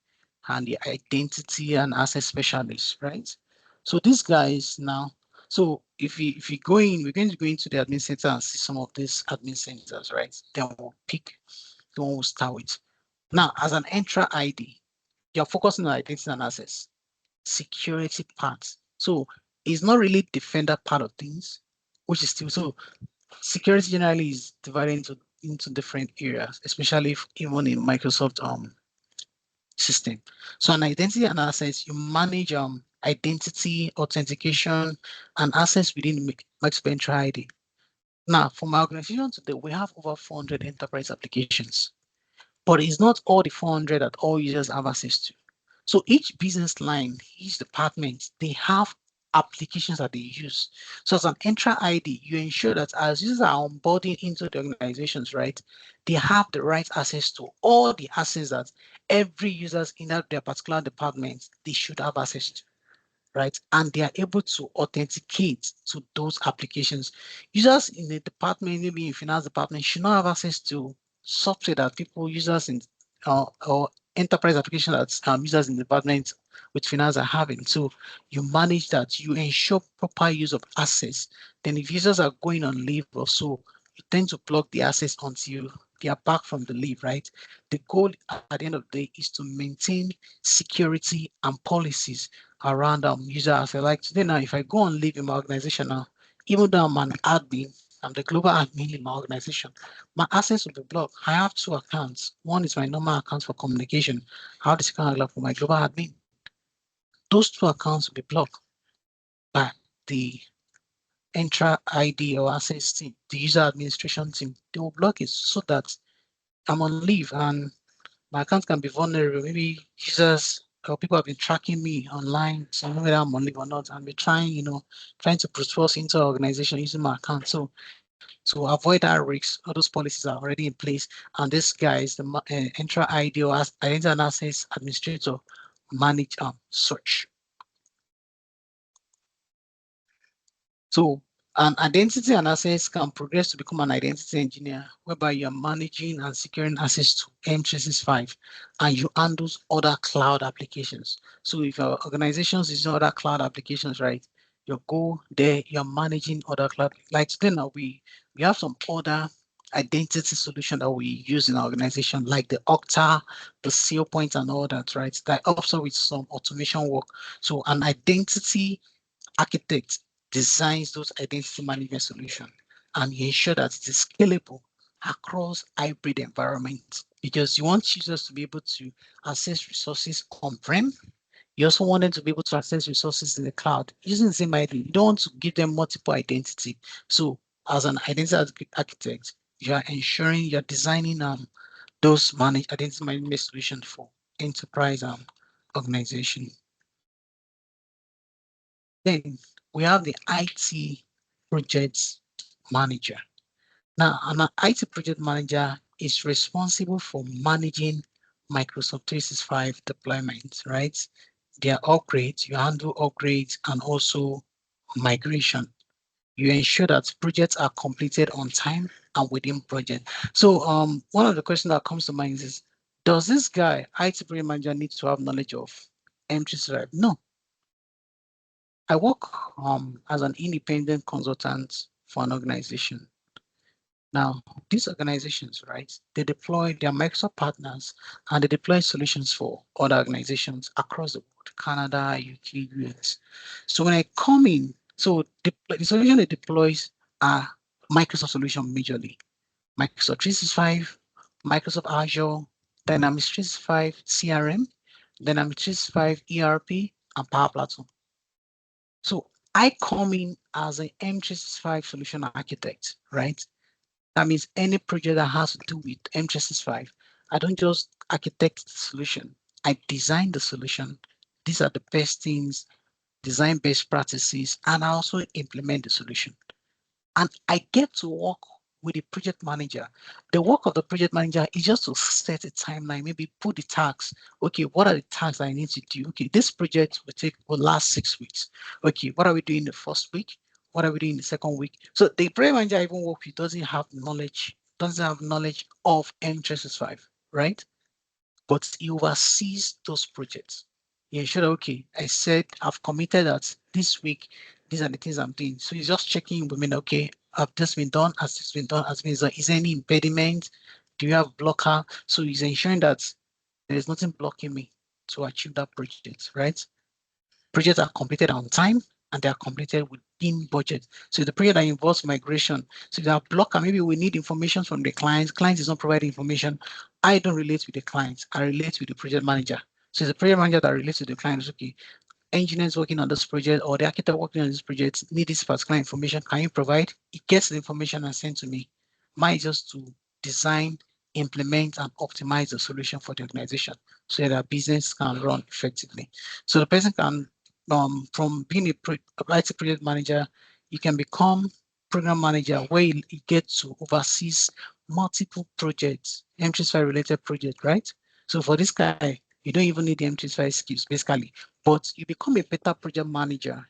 and the identity and access specialist, right? So these guys now, so if you go in, we're going to go into the admin center and see some of these admin centers, right? Then we'll pick the one we'll start with. Now, as an Entra ID, you're focusing on identity and access, security part. So it's not really defender part of things, which is still so security generally is divided into different areas, especially if, even in Microsoft system. So an identity and access, you manage identity, authentication, and access within Microsoft Entra ID. Now, for my organization today, we have over 400 enterprise applications. But it's not all the 400 that all users have access to. So each business line, each department, they have applications that they use. So as an Entra ID, you ensure that as users are onboarding into the organizations, right, they have the right access to all the assets that every users in their particular department, they should have access to, right? And they are able to authenticate to those applications. Users in the department, maybe in finance department, should not have access to software that people users in or enterprise application that users in the department with finance are having. So you manage that, you ensure proper use of assets. Then if users are going on leave or so, you tend to block the assets until they are back from the leave, right? The goal at the end of the day is to maintain security and policies around user access. Like today now, if I go and leave in my organization now, even though I'm an admin, I'm the global admin in my organization, my access will be blocked. I have two accounts. One is my normal account for communication. I have the second account for my global admin. Those two accounts will be blocked by the Entra ID or access team, the user administration team. They will block it so that I'm on leave and my account can be vulnerable. Maybe users or people have been tracking me online, so know whether I'm on leave or not, and be trying, trying to brute force into our organization using my account. So to avoid that risk, all those policies are already in place. And this guy is the Entra ID or Identity and Access Administrator manage search. So an identity and access can progress to become an identity engineer, whereby you're managing and securing access to M365 and you handle other cloud applications. So if your organization is using other cloud applications, right, you go there, you're managing other cloud. Like today now, we have some other identity solution that we use in our organization, like the Okta, the seal point, and all that, right? That also with some automation work. So an identity architect designs those identity management solutions and you ensure that it is scalable across hybrid environments because you want users to be able to access resources on-prem. You also want them to be able to access resources in the cloud using the same ID. You don't want to give them multiple identity. So as an identity architect, you are ensuring you're designing those identity management solutions for enterprise organization. Then we have the IT project manager. Now, an IT project manager is responsible for managing Microsoft 365 deployments, right? Their upgrades, you handle upgrades and also migration. You ensure that projects are completed on time and within budget. So one of the questions that comes to mind is, does this guy, IT project manager, need to have knowledge of M365? No. I work as an independent consultant for an organization. Now, these organizations, right, they deploy their Microsoft partners and they deploy solutions for other organizations across the world, Canada, UK, US. So when I come in, so the solution they deploys are Microsoft solution majorly. Microsoft 365, Microsoft Azure, Dynamics 365 CRM, Dynamics 365 ERP, and Power Platform. So I come in as an M365 solution architect, right? That means any project that has to do with M365, I don't just architect the solution. I design the solution. These are the best things, design best practices, and I also implement the solution. And I get to work with the project manager. The work of the project manager is just to set a timeline, maybe put the tasks. Okay, what are the tasks I need to do? Okay, this project will last 6 weeks. Okay, what are we doing the first week? What are we doing the second week? So the project manager I even work with doesn't have knowledge of M365, right? But he oversees those projects. He ensured, okay, I said I've committed that this week, these are the things I'm doing. So he's just checking with me, okay, have this been done? Has this been done? Has been done? Is there any impediment? Do you have blocker? So he's ensuring that there is nothing blocking me to achieve that project, right? Projects are completed on time and they are completed within budget. So the project that involves migration, so if there are blocker, maybe we need information from the client is not providing information. I don't relate with the client, I relate with the project manager. So it's the project manager that relates to the client. Okay, engineers working on this project or the architect working on this project need this particular information. Can you provide? It gets the information and sent to me. Mine is just to design, implement, and optimize the solution for the organization so that our business can run effectively. So the person can, from being a IT project manager, you can become program manager where you get to oversee multiple projects, M365 related projects, right? So for this guy, you don't even need the M365 skills, basically, but you become a better project manager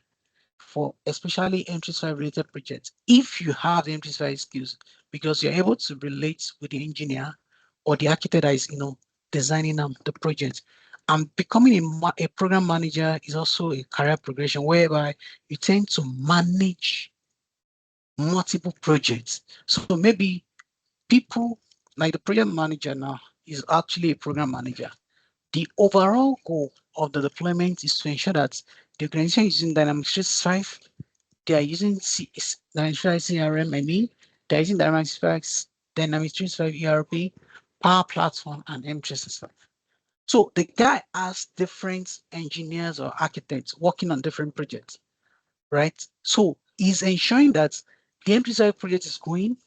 for especially M365 related projects if you have the M365 skills because you're able to relate with the engineer or the architect that is, designing the project. And becoming a program manager is also a career progression whereby you tend to manage multiple projects. So maybe people like the project manager now is actually a program manager. The overall goal of the deployment is to ensure that the organization is using Dynamics 365, they are using Dynamics 365 CRM, they're using Dynamics 365 ERP, Power Platform, and M365. So the guy has different engineers or architects working on different projects, right? So he's ensuring that the M365 project is going,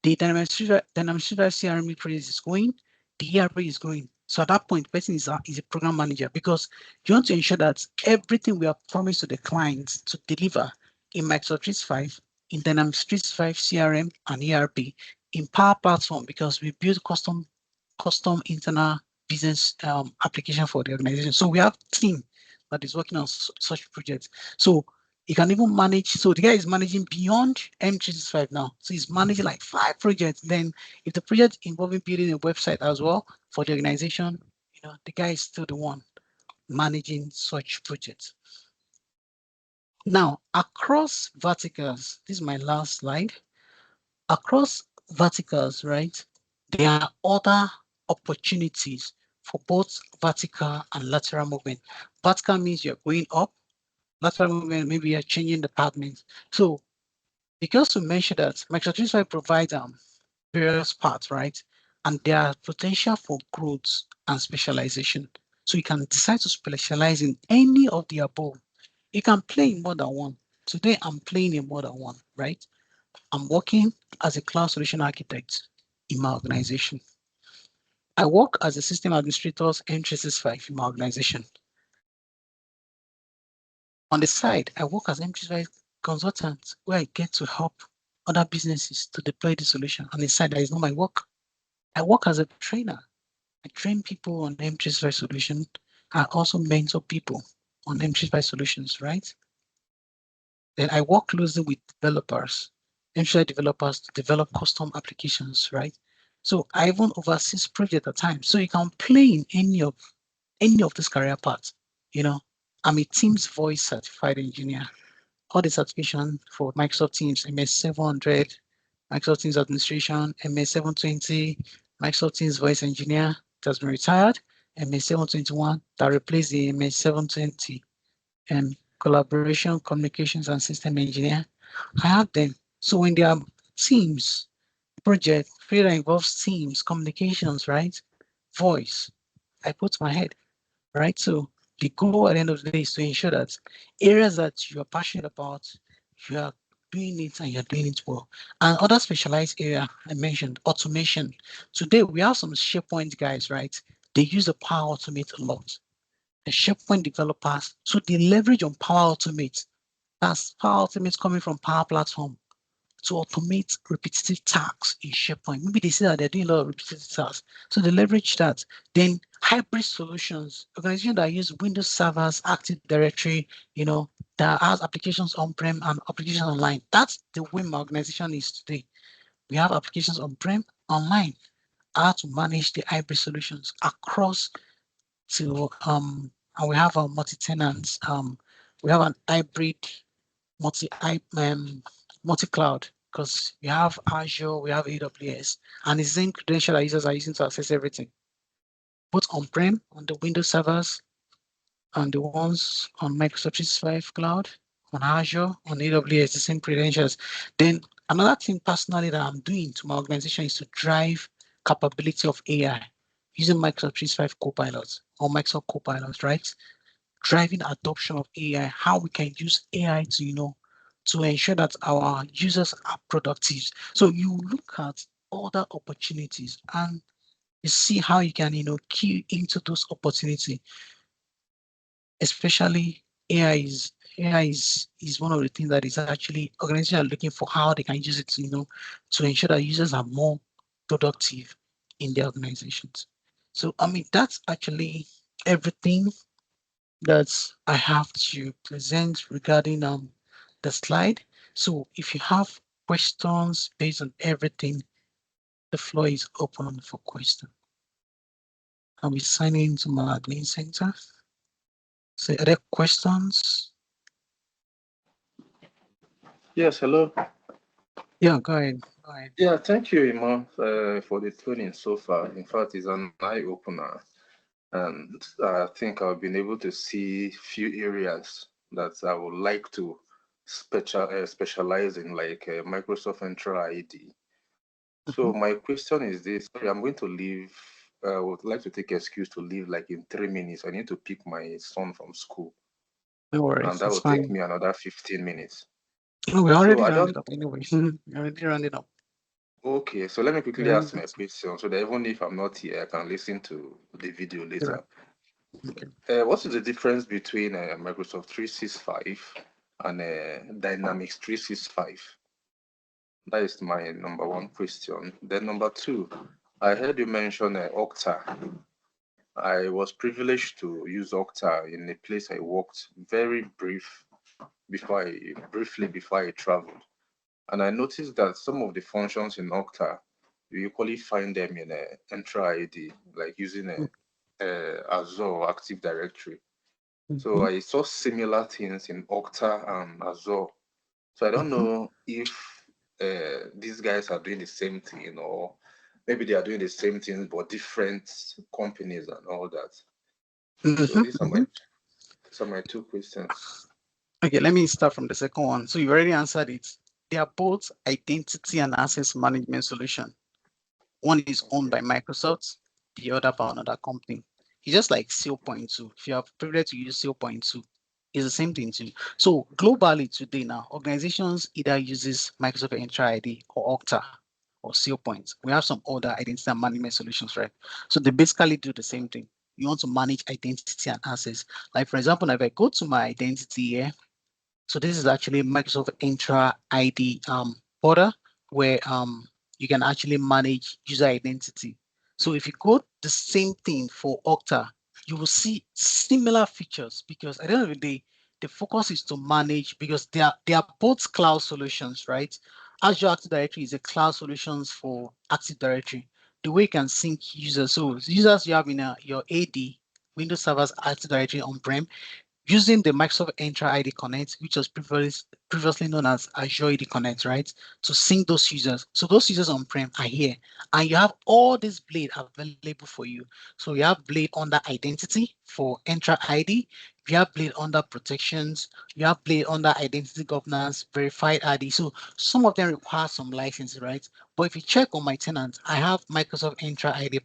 the Dynamics 365 CRM project is going, the ERP is going. So at that point, the person is a program manager because you want to ensure that everything we have promised to the clients to deliver in Microsoft 365, in Dynamics 365 CRM and ERP, in Power Platform because we build custom internal business application for the organization. So we have team that is working on such projects. So he can even manage. So the guy is managing beyond M365 now. So he's managing like 5 projects. Then if the project involving building a website as well for the organization, the guy is still the one managing such projects. Now, across verticals, this is my last slide. Across verticals, right? There are other opportunities for both vertical and lateral movement. Vertical means you're going up, lateral movement, maybe you're changing departments. So because we mentioned that Microsoft 365 provides various parts, right? And there are potential for growth and specialization. So you can decide to specialize in any of the above. You can play in more than one. Today I'm playing in more than one, right? I'm working as a cloud solution architect in my organization. I work as a system administrator M365 in my organization. On the side, I work as M365 consultant where I get to help other businesses to deploy the solution. On the side, that is not my work. I work as a trainer. I train people on M365 solution. I also mentor people on M365 solutions, right? Then I work closely with developers, M365 developers to develop custom applications, right? So I even oversee project at times. So you can play in any of this career paths. You know, I'm a Teams Voice certified engineer. All the certification for Microsoft Teams, MS 700, Microsoft Teams Administration, MS 720, Microsoft Teams Voice Engineer that has been retired, MS 721 that replaced the MS 720, and Collaboration, Communications, and System Engineer. I have them. So when there are teams, project, field that involves teams, communications, right? Voice, I put my head, right? So the goal at the end of the day is to ensure that areas that you are passionate about, you are doing it and you're doing it well. And other specialized area I mentioned, automation. Today we have some SharePoint guys, right? They use the Power Automate a lot. The SharePoint developers, so they leverage on Power Automate. That's Power Automate coming from Power Platform to automate repetitive tasks in SharePoint. Maybe they see that they're doing a lot of repetitive tasks, so they leverage that. Then hybrid solutions, organizations that use Windows servers, Active Directory, that has applications on-prem and applications online. That's the way my organization is today. We have applications on-prem, online. How to manage the hybrid solutions across to and we have a multi-tenants. We have an hybrid multi multi-cloud because we have Azure, we have AWS, and it's the same credential that users are using to access everything, both on-prem on the Windows servers and the ones on Microsoft 365 Cloud, on Azure, on AWS, the same credentials. Then another thing personally that I'm doing to my organization is to drive capability of AI using Microsoft 365 Copilot or Microsoft Copilot, right? Driving adoption of AI, how we can use AI to, to ensure that our users are productive. So you look at other opportunities and you see how you can, key into those opportunities, especially AI is one of the things that is actually organizations are looking for how they can use it to, to ensure that users are more productive in their organizations. So I mean that's actually everything that I have to present regarding the slide. So if you have questions based on everything, the floor is open for question. I'll be signing into my admin center. So are there questions? Yes, hello. Yeah, go ahead. Go ahead. Yeah, thank you, Imam, for the training so far. In fact, it's an eye opener, and I think I've been able to see few areas that I would like to specialize in, like Microsoft Entra ID. So Mhm. my question is this: sorry, I'm going to leave. I would like to take excuse to leave like in 3 minutes. I need to pick my son from school, No and worries, that it's will take fine. me another 15 minutes. No, we So already I rounded don't. up anyway. We already rounded up. Okay, so let me We quickly already ask got my to question so that even if I'm not here, I can listen to the video zero. later. Okay. What is the difference between Microsoft 365 and Dynamics 365? That is my number one question. Then number two, I heard you mention Okta. I was privileged to use Okta in a place I worked briefly before I traveled. And I noticed that some of the functions in Okta, you equally find them in Entra ID, like using Azure Active Directory. So Mm-hmm. I saw similar things in Okta and Azure. So I don't Mm-hmm. know if these guys are doing the same thing, or maybe they are doing the same thing but different companies and all that. So Mhm, mhm. these are my two questions. Okay, let me start from the second one. So you already answered it. They are both identity and access management solution. One is owned by Okay. Microsoft, the other by another company. It's just like zero point 0.2. If you have privilege to use zero point 0.2, it's the same thing too. So globally today now, organizations either uses Microsoft Entra ID or Okta or SailPoint. We have some other identity and management solutions, right? So they basically do the same thing. You want to manage identity and access. Like for example, if I go to my identity here, so this is actually Microsoft Entra ID portal where you can actually manage user identity. So if you go the same thing for Okta, you will see similar features because at the end of the day, the focus is to manage because they are both cloud solutions, right? Azure Active Directory is a cloud solutions for Active Directory. The way you can sync users. So users you have in your AD, Windows Server's Active Directory on-prem, using the Microsoft Entra ID Connect, which was previously known as Azure ID Connect, right? To sync those users. So those users on-prem are here, and you have all this blade available for you. So you have blade under identity for Entra ID, you have blade under protections, you have blade under identity governance, verified ID. So some of them require some license, right? But if you check on my tenant, I have Microsoft Entra ID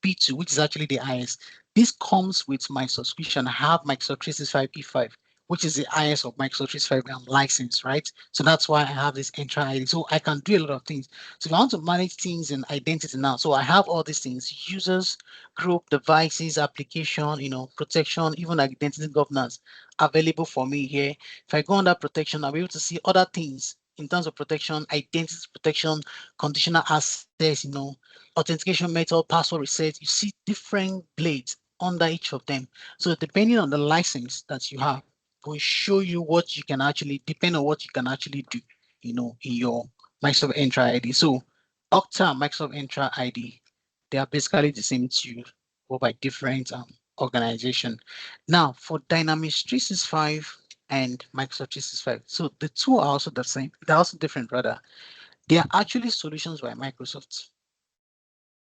P2, which is actually the IS. This comes with my subscription. I have Microsoft 365 E5, which is the IS of Microsoft 365 license, right? So that's why I have this Entra ID. So I can do a lot of things. So if I want to manage things in identity now, so I have all these things: users, group, devices, application, protection, even identity governance available for me here. If I go under protection, I'll be able to see other things in terms of protection, identity protection, conditional access, authentication method, password reset. You see different blades under each of them. So depending on the license that you have, will show you what you can actually, depend on what you can actually do, in your Microsoft Entra ID. So Okta and Microsoft Entra ID, they are basically the same tool, but by different organization. Now for Dynamics 365 and Microsoft 365, so the two are also the same. They're also different, rather. They are actually solutions by Microsoft.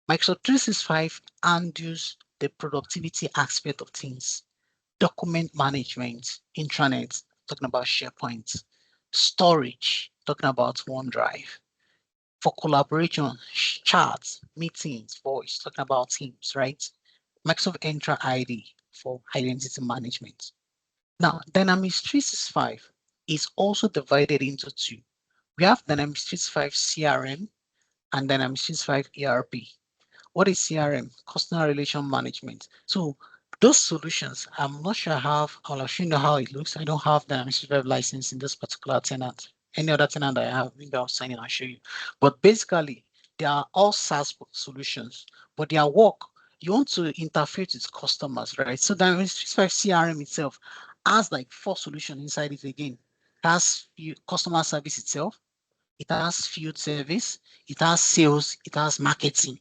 Microsoft 365 handles the productivity aspect of things, document management, intranet, talking about SharePoint, storage, talking about OneDrive, for collaboration, chats, meetings, voice, talking about Teams, right? Microsoft Entra ID for identity management. Now, Dynamics 365 is also divided into two. We have Dynamics 365 CRM and Dynamics 365 ERP. What is CRM? Customer Relation Management. So those solutions, I'm not sure how, I'll actually know how it looks. I don't have the Web license in this particular tenant. Any other tenant that I have, maybe I'll sign in, I'll show you. But basically, they are all SaaS solutions, but their work, you want to interface with customers, right? So Dynamics 365 CRM itself has like 4 solutions inside it again. It has customer service itself, it has field service, it has sales, it has marketing.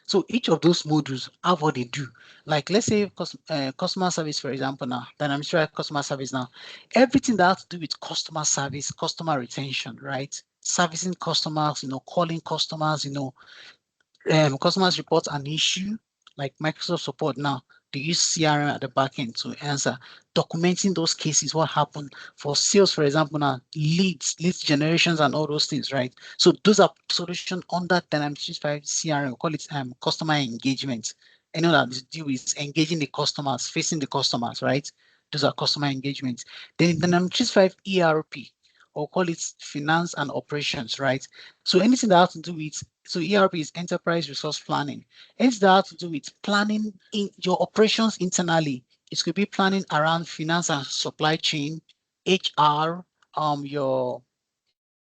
So each of those modules have what they do. Like let's say customer service, for example, now, Dynamics customer service now, everything that has to do with customer service, customer retention, right? Servicing customers, calling customers, customers report an issue, like Microsoft support now, they use CRM at the back end to answer, documenting those cases, what happened for sales, for example, now leads generations and all those things, right? So those are solutions under Dynamics 365 CRM, we call it customer engagement. Any that is deal with engaging the customers, facing the customers, right? Those are customer engagements. Then in Dynamics 365 ERP, or call it finance and operations, right? So anything that has to do with, so ERP is enterprise resource planning. Anything that has to do with planning in your operations internally. It could be planning around finance and supply chain, HR, your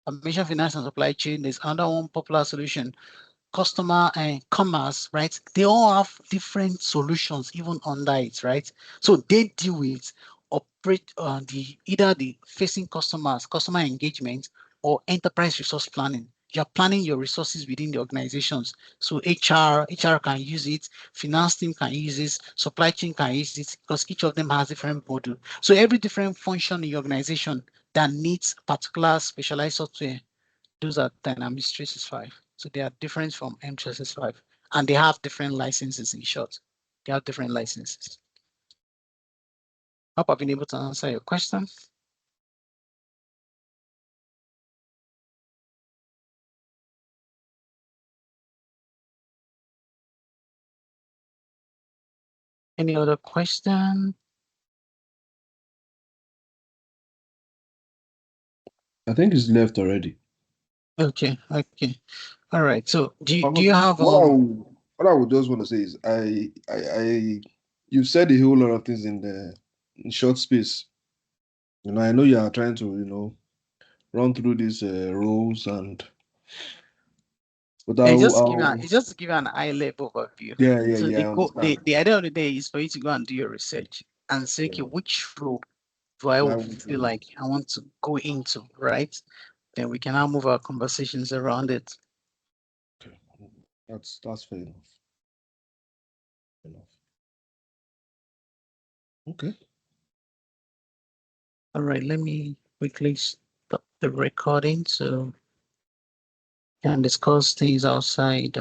I mentioned finance and supply chain. There's another one popular solution, customer and commerce, right? They all have different solutions even under it, right? So they deal with operate the either the facing customers, customer engagement, or enterprise resource planning. You're planning your resources within the organizations. So HR can use it, finance team can use it, supply chain can use it because each of them has different module. So every different function in your organization that needs particular specialized software, Those are Dynamics 365. So they are different from M365 and they have different licenses in short. They have different licenses. Hope I've been able to answer your question. Any other question? I think it's left already. Okay, okay. All right. So do But you have what I would just want to say is you said a whole lot of things in the in short space. I know you are trying to run through these roles and but it's just to give you an eye level overview. So yeah, I understand. the idea of the day is for you to go and do your research and say, okay, Yeah, which role do I that would feel like I want to go into, right? Then we can now move our conversations around it. okay. That's fair enough. Enough. Okay. All right, let me quickly stop the recording so we can discuss things outside